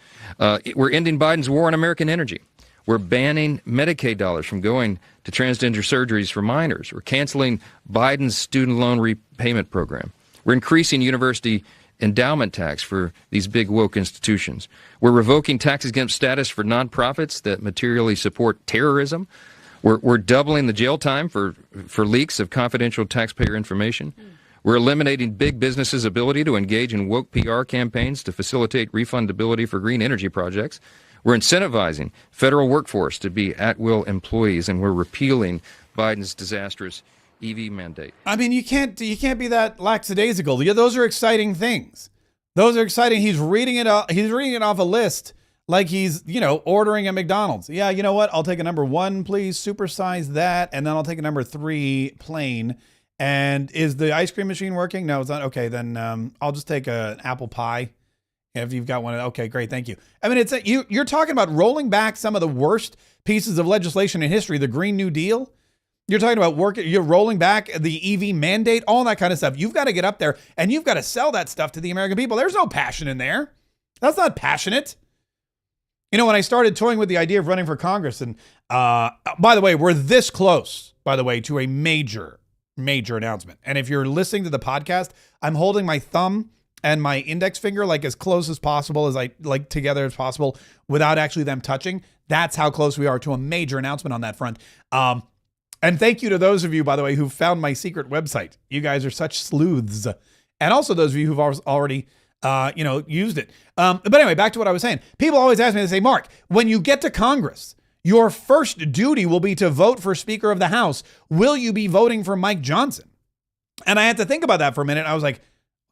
We're ending Biden's war on American energy. We're banning Medicaid dollars from going to transgender surgeries for minors. We're canceling Biden's student loan repayment program. We're increasing university endowment tax for these big woke institutions. We're revoking tax exempt status for nonprofits that materially support terrorism. We're doubling the jail time for leaks of confidential taxpayer information. We're eliminating big businesses' ability to engage in woke PR campaigns to facilitate refundability for green energy projects. We're incentivizing federal workforce to be at-will employees, and we're repealing Biden's disastrous EV mandate. I mean, you can't be that lackadaisical. Yeah, those are exciting things. Those are exciting. He's reading it off a list like he's, ordering at McDonald's. Yeah, you know what? I'll take a number 1, please. Supersize that, and then I'll take a number 3, plain. And is the ice cream machine working? No, it's not. Okay, then I'll just take an apple pie If you've got one, okay, great, thank you. I mean, you're talking about rolling back some of the worst pieces of legislation in history, the Green New Deal. You're talking about you're rolling back the EV mandate, all that kind of stuff. You've got to get up there and you've got to sell that stuff to the American people. There's no passion in there. That's not passionate. You know, when I started toying with the idea of running for Congress, and by the way, we're this close, by the way, to a major announcement. And if you're listening to the podcast, I'm holding my thumb and my index finger like as close as possible, as I like together as possible, without actually them touching. That's how close we are to a major announcement on that front. And thank you to those of you, by the way, who found my secret website. You guys are such sleuths. And also those of you who've already used it. But anyway, back to what I was saying. People always ask me, they say, Mark, when you get to Congress, your first duty will be to vote for Speaker of the House. Will you be voting for Mike Johnson? And I had to think about that for a minute. I was like,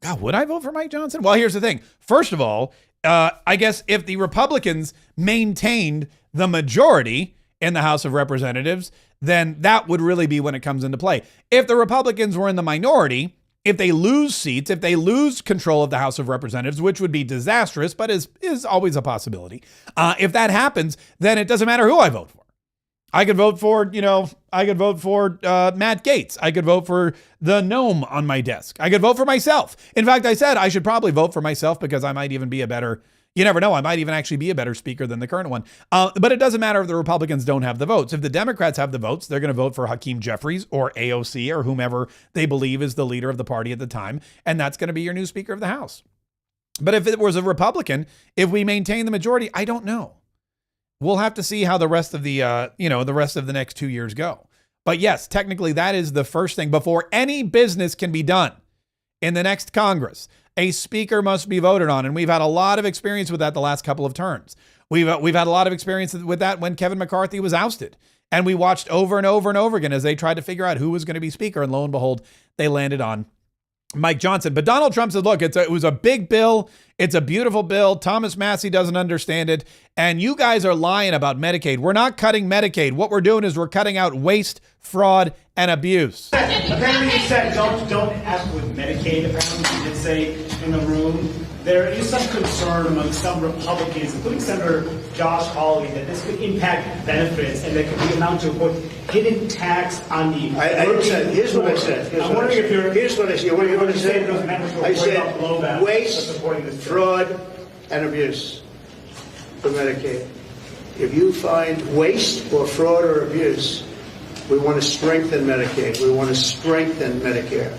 God, would I vote for Mike Johnson? Well, here's the thing. First of all, I guess if the Republicans maintained the majority in the House of Representatives, then that would really be when it comes into play. If the Republicans were in the minority, if they lose seats, if they lose control of the House of Representatives, which would be disastrous, but is always a possibility. If that happens, then it doesn't matter who I vote for. I could vote for, Matt Gaetz. I could vote for the gnome on my desk. I could vote for myself. In fact, I said I should probably vote for myself because I might even be you never know, I might even actually be a better speaker than the current one. But it doesn't matter if the Republicans don't have the votes. If the Democrats have the votes, they're going to vote for Hakeem Jeffries or AOC or whomever they believe is the leader of the party at the time. And that's going to be your new Speaker of the House. But if it was a Republican, if we maintain the majority, I don't know. We'll have to see how the rest of the next 2 years go. But yes, technically that is the first thing before any business can be done in the next Congress. A speaker must be voted on. And we've had a lot of experience with that the last couple of terms. We've had a lot of experience with that when Kevin McCarthy was ousted. And we watched over and over and over again as they tried to figure out who was going to be speaker. And lo and behold, they landed on Mike Johnson. But Donald Trump said, look, it was a big bill. It's a beautiful bill. Thomas Massey doesn't understand it. And you guys are lying about Medicaid. We're not cutting Medicaid. What we're doing is we're cutting out waste, fraud, and abuse. Apparently you said don't ask with Medicaid. Apparently you did say in the room there is some concern among some Republicans, including Senator Josh Hawley, that this could impact benefits and that could be amount to a hidden tax on the. Here's what I said. I'm wondering if you're. Here's what I said. What you said? I said waste, fraud, and abuse for Medicaid. If you find waste or fraud or abuse, we want to strengthen Medicaid. We want to strengthen Medicare.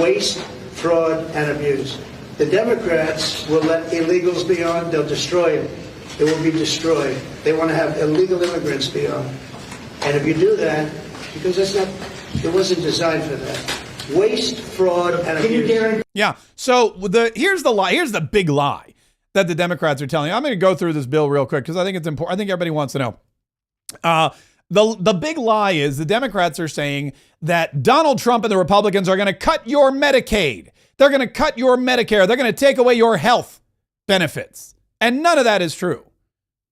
Waste, fraud, and abuse. The Democrats will let illegals be on. They'll destroy it. It will be destroyed. They want to have illegal immigrants be on. And if you do that, because it wasn't designed for that. Waste, fraud, and abuse. Yeah. So here's the lie. Here's the big lie that the Democrats are telling you. I'm going to go through this bill real quick because I think it's important. I think everybody wants to know. The big lie is the Democrats are saying that Donald Trump and the Republicans are going to cut your Medicaid. They're going to cut your Medicare. They're going to take away your health benefits. And none of that is true.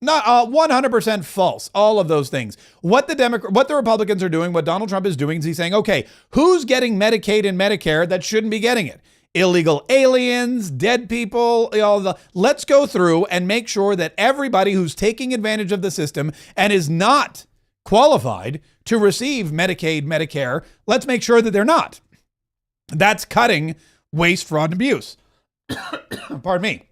Not 100% false. All of those things. What the Republicans are doing, what Donald Trump is doing is he's saying, okay, who's getting Medicaid and Medicare that shouldn't be getting it? Illegal aliens, dead people, let's go through and make sure that everybody who's taking advantage of the system and is not qualified to receive Medicaid, Medicare, let's make sure that they're not. That's cutting waste, fraud, and abuse. Pardon me.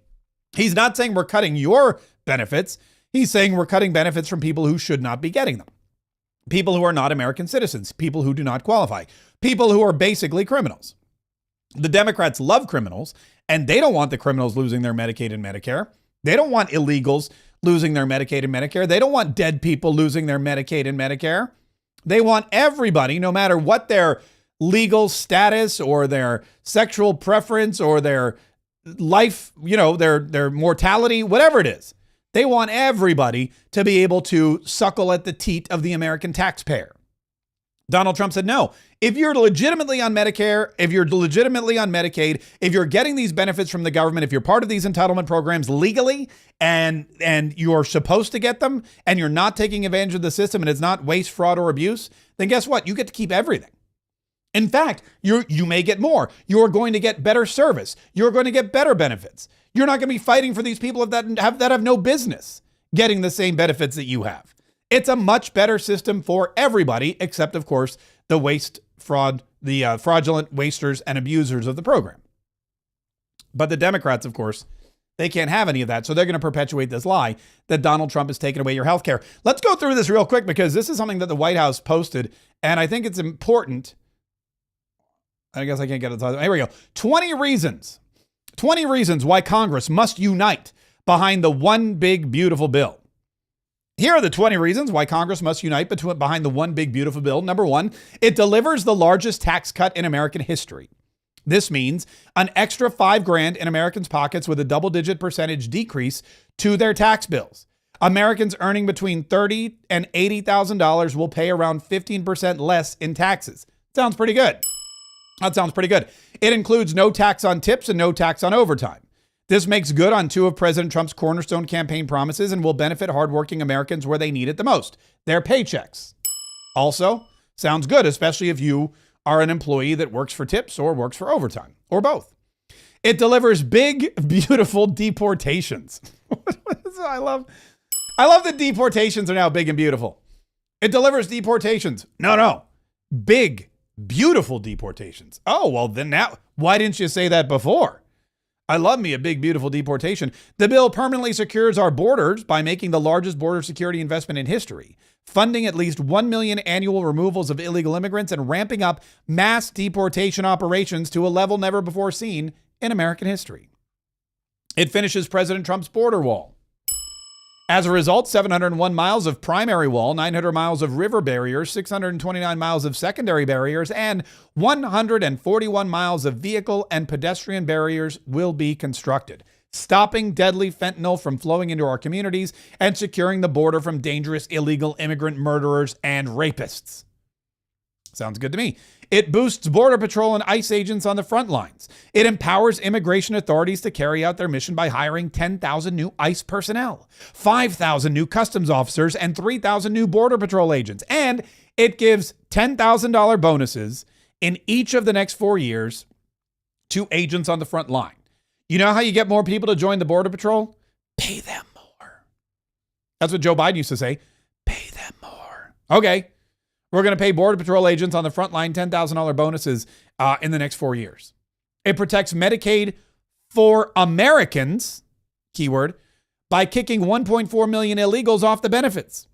He's not saying we're cutting your benefits. He's saying we're cutting benefits from people who should not be getting them. People who are not American citizens, people who do not qualify, people who are basically criminals. The Democrats love criminals, and they don't want the criminals losing their Medicaid and Medicare. They don't want illegals losing their Medicaid and Medicare. They don't want dead people losing their Medicaid and Medicare. They want everybody, no matter what their legal status or their sexual preference or their life, their mortality, whatever it is. They want everybody to be able to suckle at the teat of the American taxpayer. Donald Trump said, no, if you're legitimately on Medicare, if you're legitimately on Medicaid, if you're getting these benefits from the government, if you're part of these entitlement programs legally and you're supposed to get them and you're not taking advantage of the system and it's not waste, fraud, or abuse, then guess what? You get to keep everything. In fact, you may get more. You're going to get better service. You're going to get better benefits. You're not going to be fighting for these people that have no business getting the same benefits that you have. It's a much better system for everybody, except, of course, the fraudulent wasters and abusers of the program. But the Democrats, of course, they can't have any of that. So they're going to perpetuate this lie that Donald Trump has taken away your health care. Let's go through this real quick because this is something that the White House posted, and I think it's important. I guess I can't get it. Here we go. 20 reasons why Congress must unite behind the one big beautiful bill. Here are the 20 reasons why Congress must unite behind the one big beautiful bill. Number one, it delivers the largest tax cut in American history. This means an extra $5,000 in Americans' pockets with a double-digit percentage decrease to their tax bills. Americans earning between $30,000 and $80,000 will pay around 15% less in taxes. Sounds pretty good. That sounds pretty good. It includes no tax on tips and no tax on overtime. This makes good on two of President Trump's cornerstone campaign promises and will benefit hardworking Americans where they need it the most, their paychecks. Also, sounds good, especially if you are an employee that works for tips or works for overtime, or both. It delivers big, beautiful deportations. I love that deportations are now big and beautiful. It delivers deportations. No. Big, beautiful deportations. Oh, well, then now, why didn't you say that before? I love me a big, beautiful deportation. The bill permanently secures our borders by making the largest border security investment in history, funding at least 1 million annual removals of illegal immigrants and ramping up mass deportation operations to a level never before seen in American history. It finishes President Trump's border wall. As a result, 701 miles of primary wall, 900 miles of river barriers, 629 miles of secondary barriers, and 141 miles of vehicle and pedestrian barriers will be constructed, stopping deadly fentanyl from flowing into our communities and securing the border from dangerous illegal immigrant murderers and rapists. Sounds good to me. It boosts Border Patrol and ICE agents on the front lines. It empowers immigration authorities to carry out their mission by hiring 10,000 new ICE personnel, 5,000 new customs officers, and 3,000 new Border Patrol agents. And it gives $10,000 bonuses in each of the next 4 years to agents on the front line. You know how you get more people to join the Border Patrol? Pay them more. That's what Joe Biden used to say. Pay them more. Okay. We're going to pay Border Patrol agents on the front line $10,000 bonuses in the next 4 years. It protects Medicaid for Americans, keyword, by kicking 1.4 million illegals off the benefits.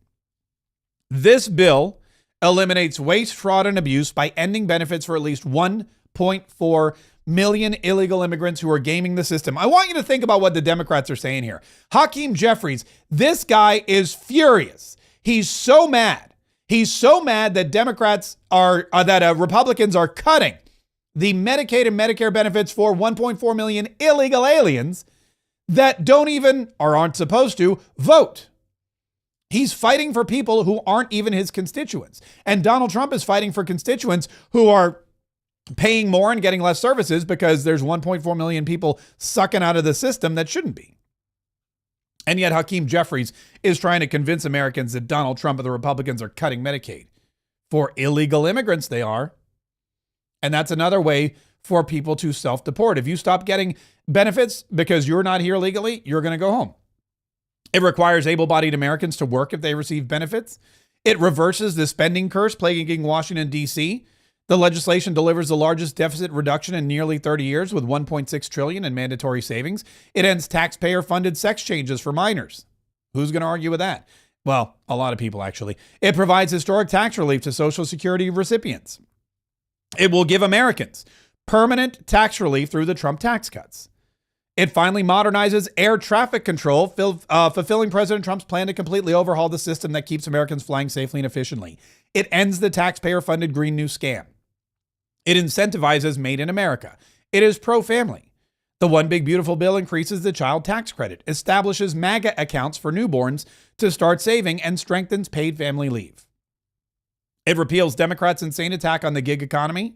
This bill eliminates waste, fraud, and abuse by ending benefits for at least 1.4 million illegal immigrants who are gaming the system. I want you to think about what the Democrats are saying here. Hakeem Jeffries, this guy is furious. He's so mad. He's so mad that Republicans are cutting the Medicaid and Medicare benefits for 1.4 million illegal aliens that don't even, or aren't supposed to, vote. He's fighting for people who aren't even his constituents. And Donald Trump is fighting for constituents who are paying more and getting less services because there's 1.4 million people sucking out of the system that shouldn't be. And yet Hakeem Jeffries is trying to convince Americans that Donald Trump and the Republicans are cutting Medicaid. For illegal immigrants, they are. And that's another way for people to self-deport. If you stop getting benefits because you're not here legally, you're going to go home. It requires able-bodied Americans to work if they receive benefits. It reverses the spending curse plaguing Washington, D.C. The legislation delivers the largest deficit reduction in nearly 30 years with $1.6 trillion in mandatory savings. It ends taxpayer-funded sex changes for minors. Who's going to argue with that? Well, a lot of people, actually. It provides historic tax relief to Social Security recipients. It will give Americans permanent tax relief through the Trump tax cuts. It finally modernizes air traffic control, fulfilling President Trump's plan to completely overhaul the system that keeps Americans flying safely and efficiently. It ends the taxpayer-funded Green New scam. It incentivizes Made in America. It is pro-family. The One Big Beautiful Bill increases the child tax credit, establishes MAGA accounts for newborns to start saving, and strengthens paid family leave. It repeals Democrats' insane attack on the gig economy.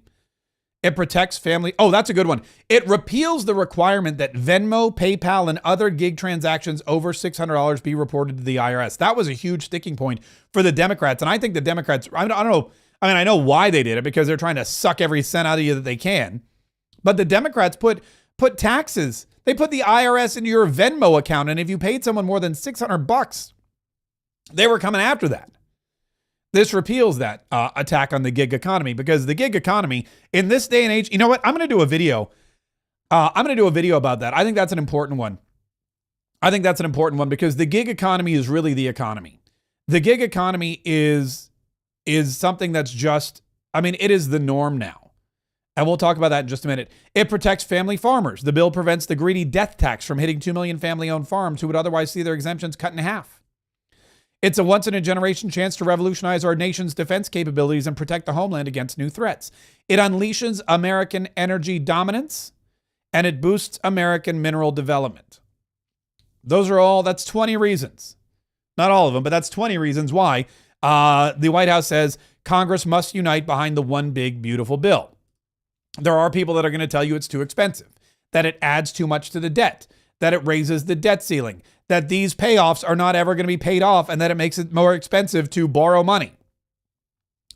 It protects family. Oh, that's a good one. It repeals the requirement that Venmo, PayPal, and other gig transactions over $600 be reported to the IRS. That was a huge sticking point for the Democrats. And I think the Democrats, I don't know. I mean, I know why they did it because they're trying to suck every cent out of you that they can. But the Democrats put put taxes. They put the IRS into your Venmo account. And if you paid someone more than $600, they were coming after that. This repeals that attack on the gig economy, because the gig economy in this day and age, you know what? I'm going to do a video. I'm going to do a video about that. I think that's an important one. Because the gig economy is really the economy. The gig economy is something that's just, I mean, it is the norm now. And we'll talk about that in just a minute. It protects family farmers. The bill prevents the greedy death tax from hitting 2 million family-owned farms who would otherwise see their exemptions cut in half. It's a once-in-a-generation chance to revolutionize our nation's defense capabilities and protect the homeland against new threats. It unleashes American energy dominance, and it boosts American mineral development. That's 20 reasons. Not all of them, but that's 20 reasons why the White House says Congress must unite behind the one big, beautiful bill. There are people that are going to tell you it's too expensive, that it adds too much to the debt, that it raises the debt ceiling, that these payoffs are not ever going to be paid off, and that it makes it more expensive to borrow money.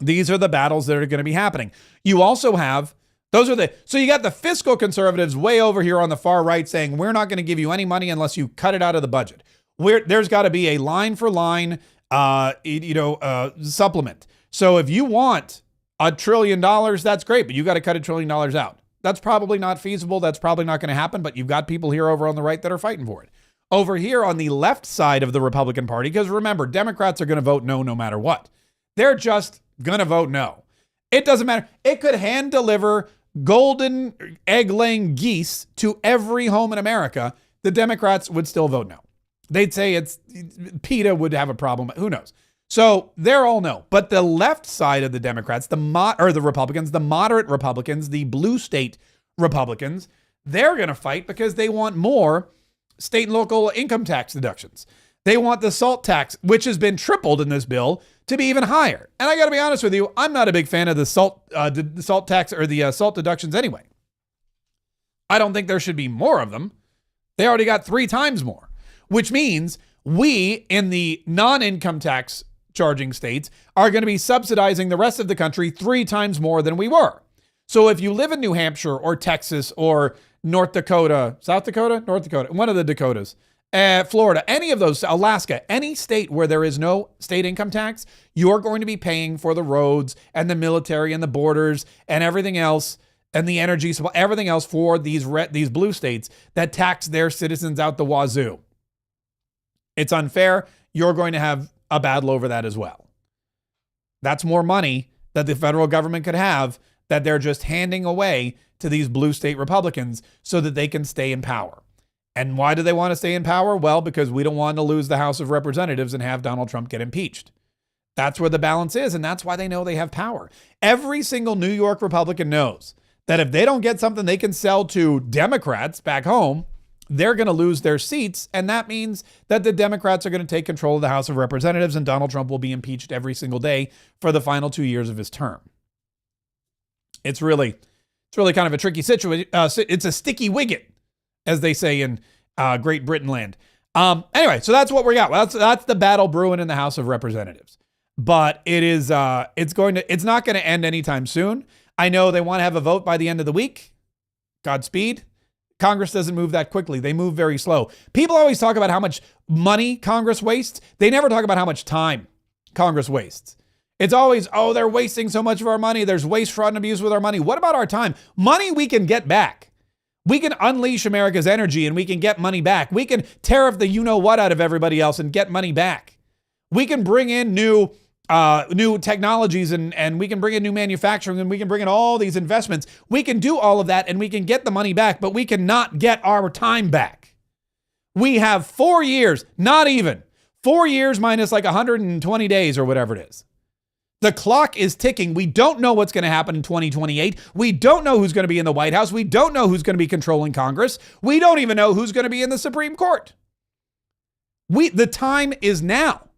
These are the battles that are going to be happening. You also have, so you got the fiscal conservatives way over here on the far right saying, we're not going to give you any money unless you cut it out of the budget. There's got to be a line for line, supplement. So if you want $1 trillion, that's great, but you got to cut $1 trillion out. That's probably not feasible. That's probably not going to happen, but you've got people here over on the right that are fighting for it. Over here on the left side of the Republican Party, because remember, Democrats are going to vote no matter what. They're just going to vote no. It doesn't matter. It could hand deliver golden egg-laying geese to every home in America. The Democrats would still vote no. They'd say PETA would have a problem. Who knows? So they're all no. But the left side of the Democrats, the Republicans, the moderate Republicans, the blue state Republicans, they're going to fight because they want more state and local income tax deductions. They want the salt tax, which has been tripled in this bill, to be even higher. And I got to be honest with you, I'm not a big fan of the salt tax or the salt deductions anyway. I don't think there should be more of them. They already got 3 times more, which means we in the non-income tax charging states are going to be subsidizing the rest of the country 3 times more than we were. So if you live in New Hampshire or Texas or North Dakota, one of the Dakotas, Florida, any of those, Alaska, any state where there is no state income tax, you're going to be paying for the roads and the military and the borders and everything else and the energy supply, everything else for these blue states that tax their citizens out the wazoo. It's unfair. You're going to have a battle over that as well. That's more money that the federal government could have that they're just handing away to these blue state Republicans so that they can stay in power. And why do they want to stay in power? Well, because we don't want to lose the House of Representatives and have Donald Trump get impeached. That's where the balance is, and that's why they know they have power. Every single New York Republican knows that if they don't get something they can sell to Democrats back home, they're going to lose their seats, and that means that the Democrats are going to take control of the House of Representatives, and Donald Trump will be impeached every single day for the final 2 years of his term. It's really kind of a tricky situation. It's a sticky wicket, as they say in Great Britain land. Anyway, so that's what we got. That's the battle brewing in the House of Representatives. But it's not going to end anytime soon. I know they want to have a vote by the end of the week. Godspeed. Congress doesn't move that quickly. They move very slow. People always talk about how much money Congress wastes. They never talk about how much time Congress wastes. It's always, they're wasting so much of our money. There's waste, fraud, and abuse with our money. What about our time? Money we can get back. We can unleash America's energy and we can get money back. We can tariff the you-know-what out of everybody else and get money back. We can bring in new technologies and we can bring in new manufacturing and we can bring in all these investments. We can do all of that and we can get the money back, but we cannot get our time back. We have 4 years, not even 4 years minus like 120 days or whatever it is. The clock is ticking. We don't know what's going to happen in 2028. We don't know who's going to be in the White House. We don't know who's going to be controlling Congress. We don't even know who's going to be in the Supreme Court. The time is now.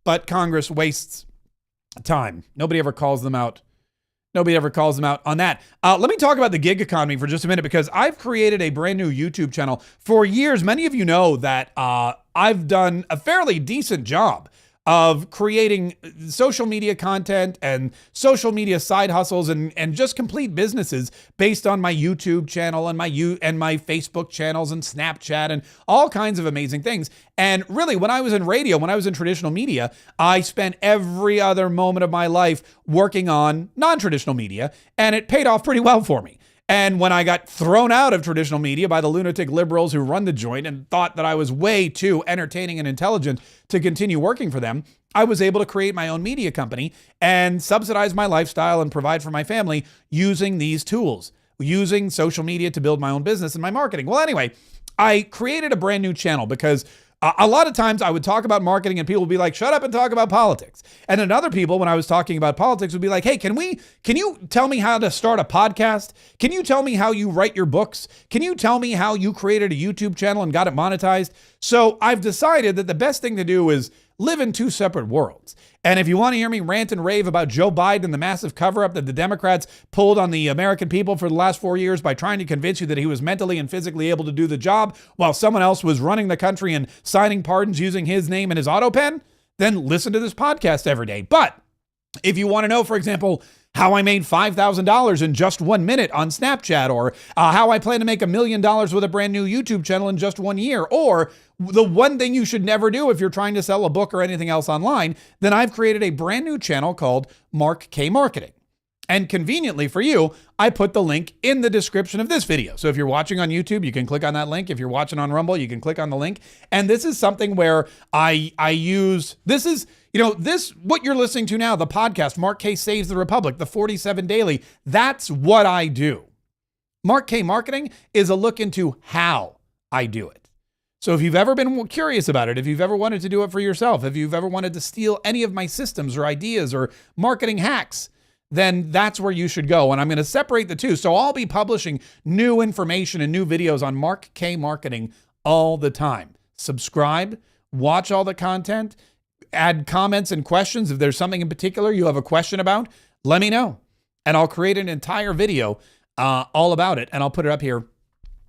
But Congress wastes time. Nobody ever calls them out. Nobody ever calls them out on that. Let me talk about the gig economy for just a minute because I've created a brand new YouTube channel. For years, many of you know that I've done a fairly decent job of creating social media content and social media side hustles and just complete businesses based on my YouTube channel and my Facebook channels and Snapchat and all kinds of amazing things. And really, when I was in radio, when I was in traditional media, I spent every other moment of my life working on non-traditional media, and it paid off pretty well for me. And when I got thrown out of traditional media by the lunatic liberals who run the joint and thought that I was way too entertaining and intelligent to continue working for them, I was able to create my own media company and subsidize my lifestyle and provide for my family using these tools, using social media to build my own business and my marketing. Well, anyway, I created a brand new channel because a lot of times I would talk about marketing and people would be like, shut up and talk about politics. And then other people, when I was talking about politics, would be like, hey, can you tell me how to start a podcast? Can you tell me how you write your books? Can you tell me how you created a YouTube channel and got it monetized? So I've decided that the best thing to do is live in two separate worlds. And if you want to hear me rant and rave about Joe Biden and the massive cover-up that the Democrats pulled on the American people for the last 4 years by trying to convince you that he was mentally and physically able to do the job while someone else was running the country and signing pardons using his name and his auto pen, then listen to this podcast every day. But if you want to know, for example, how I made $5,000 in just 1 minute on Snapchat, or how I plan to make $1 million with a brand new YouTube channel in just 1 year, or the one thing you should never do if you're trying to sell a book or anything else online, then I've created a brand new channel called Mark Kaye Marketing. And conveniently for you, I put the link in the description of this video. So if you're watching on YouTube, you can click on that link. If you're watching on Rumble, you can click on the link. And this is something where what you're listening to now, the podcast, Mark Kaye Saves the Republic, the 47 Daily, that's what I do. Mark Kaye Marketing is a look into how I do it. So if you've ever been curious about it, if you've ever wanted to do it for yourself, if you've ever wanted to steal any of my systems or ideas or marketing hacks, then that's where you should go. And I'm going to separate the two. So I'll be publishing new information and new videos on Mark Kaye Marketing all the time. Subscribe, watch all the content, add comments and questions. If there's something in particular you have a question about, let me know. And I'll create an entire video all about it. And I'll put it up here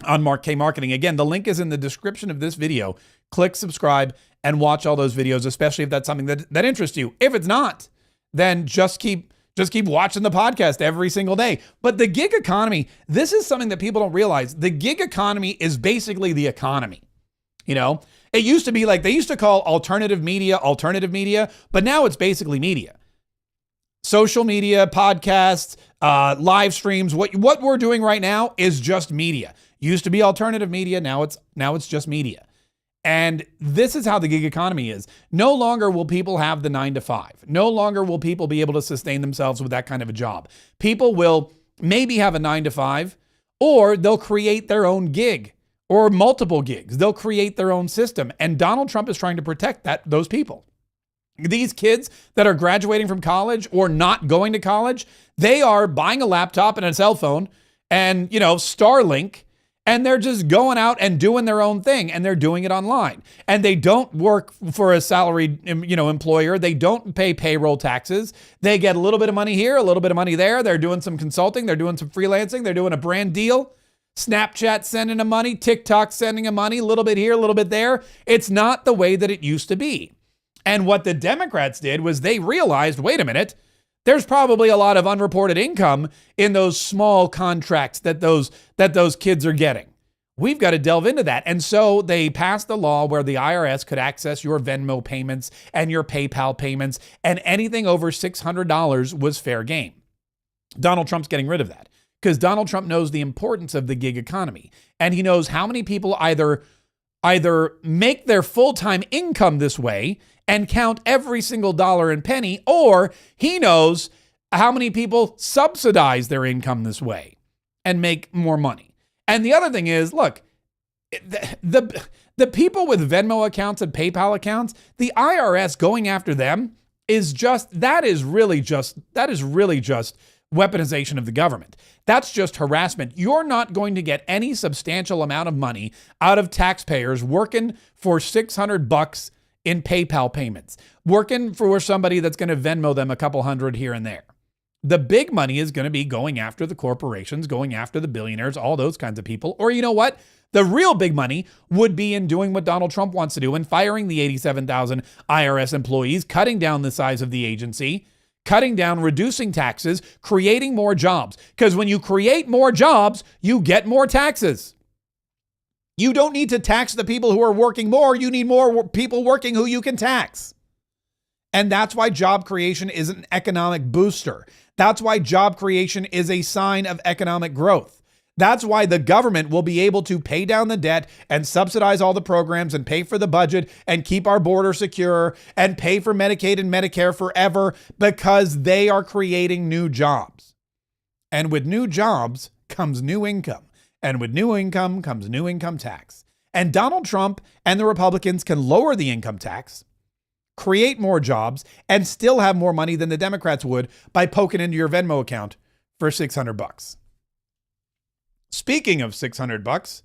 on Mark Kaye Marketing. Again, the link is in the description of this video. Click subscribe and watch all those videos, especially if that's something that interests you. If it's not, then just keep watching the podcast every single day. But the gig economy, this is something that people don't realize. The gig economy is basically the economy. You know, it used to be like they used to call alternative media, but now it's basically media. Social media, podcasts, live streams. What we're doing right now is just media. Used to be alternative media, now it's just media. And this is how the gig economy is. No longer will people have the 9 to 5. No longer will people be able to sustain themselves with that kind of a job. People will maybe have a 9 to 5, or they'll create their own gig or multiple gigs. They'll create their own system. And Donald Trump is trying to protect those people. These kids that are graduating from college or not going to college, they are buying a laptop and a cell phone and, Starlink, and they're just going out and doing their own thing, and they're doing it online. And they don't work for a salaried, employer. They don't pay payroll taxes. They get a little bit of money here, a little bit of money there. They're doing some consulting. They're doing some freelancing. They're doing a brand deal. Snapchat sending them money. TikTok sending them money. A little bit here, a little bit there. It's not the way that it used to be. And what the Democrats did was they realized, wait a minute, there's probably a lot of unreported income in those small contracts that those kids are getting. We've got to delve into that. And so they passed the law where the IRS could access your Venmo payments and your PayPal payments, and anything over $600 was fair game. Donald Trump's getting rid of that because Donald Trump knows the importance of the gig economy, and he knows how many people either make their full-time income this way and count every single dollar and penny, or he knows how many people subsidize their income this way and make more money. And the other thing is, look, the people with Venmo accounts and PayPal accounts, the IRS going after them is really just weaponization of the government. That's just harassment. You're not going to get any substantial amount of money out of taxpayers working for $600 in PayPal payments, working for somebody that's going to Venmo them a couple hundred here and there. The big money is going to be going after the corporations, going after the billionaires, all those kinds of people. Or you know what? The real big money would be in doing what Donald Trump wants to do and firing the 87,000 IRS employees, cutting down the size of the agency, cutting down, reducing taxes, creating more jobs. Because when you create more jobs, you get more taxes. You don't need to tax the people who are working more. You need more people working who you can tax. And that's why job creation is an economic booster. That's why job creation is a sign of economic growth. That's why the government will be able to pay down the debt and subsidize all the programs and pay for the budget and keep our border secure and pay for Medicaid and Medicare forever, because they are creating new jobs. And with new jobs comes new income. And with new income comes new income tax. And Donald Trump and the Republicans can lower the income tax, create more jobs, and still have more money than the Democrats would by poking into your Venmo account for $600. Speaking of $600,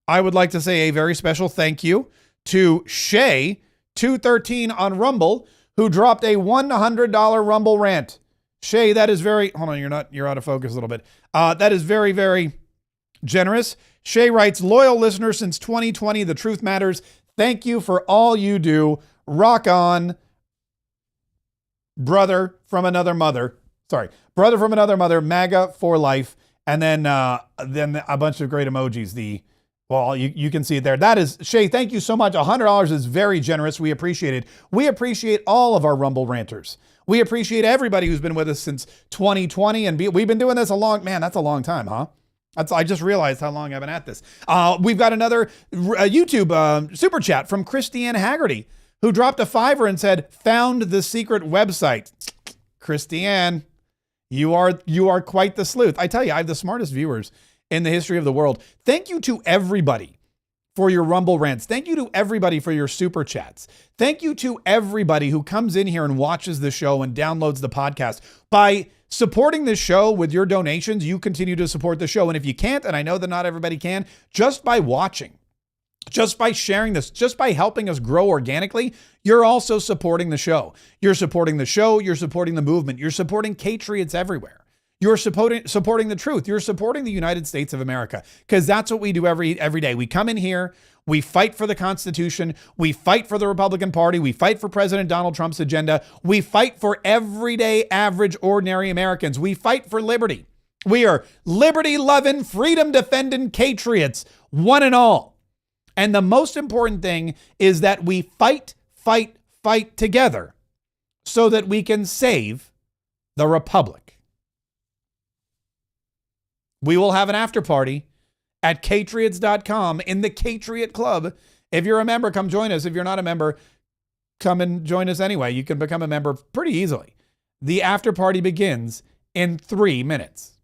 I would like to say a very special thank you to Shay213 on Rumble, who dropped a $100 Rumble rant. Shay, that is very, hold on, you're out of focus a little bit. That is very, very generous. Shay writes, loyal listener since 2020, the truth matters. Thank you for all you do. Rock on, brother from another mother. Brother from another mother, MAGA for life. And then a bunch of great emojis. You can see it there. That is, Shay, thank you so much. $100 is very generous. We appreciate it. We appreciate all of our Rumble ranters. We appreciate everybody who's been with us since 2020. And we've been doing this that's a long time, huh? I just realized how long I've been at this. We've got another YouTube super chat from Christiane Haggerty, who dropped a $5 and said, found the secret website. Christiane, you are quite the sleuth. I tell you, I have the smartest viewers in the history of the world. Thank you to everybody for your Rumble rants. Thank you to everybody for your super chats. Thank you to everybody who comes in here and watches the show and downloads the podcast. By supporting this show with your donations, you continue to support the show. And if you can't, and I know that not everybody can, just by watching, just by sharing this, just by helping us grow organically, you're also supporting the show. You're supporting the show. You're supporting the movement. You're supporting Patriots everywhere. You're supporting the truth. You're supporting the United States of America, because that's what we do every day. We come in here. We fight for the Constitution. We fight for the Republican Party. We fight for President Donald Trump's agenda. We fight for everyday, average, ordinary Americans. We fight for liberty. We are liberty-loving, freedom-defending Patriots, one and all. And the most important thing is that we fight together so that we can save the Republic. We will have an after party at Patriots.com in the Patriot Club. If you're a member, come join us. If you're not a member, come and join us anyway. You can become a member pretty easily. The after party begins in 3 minutes.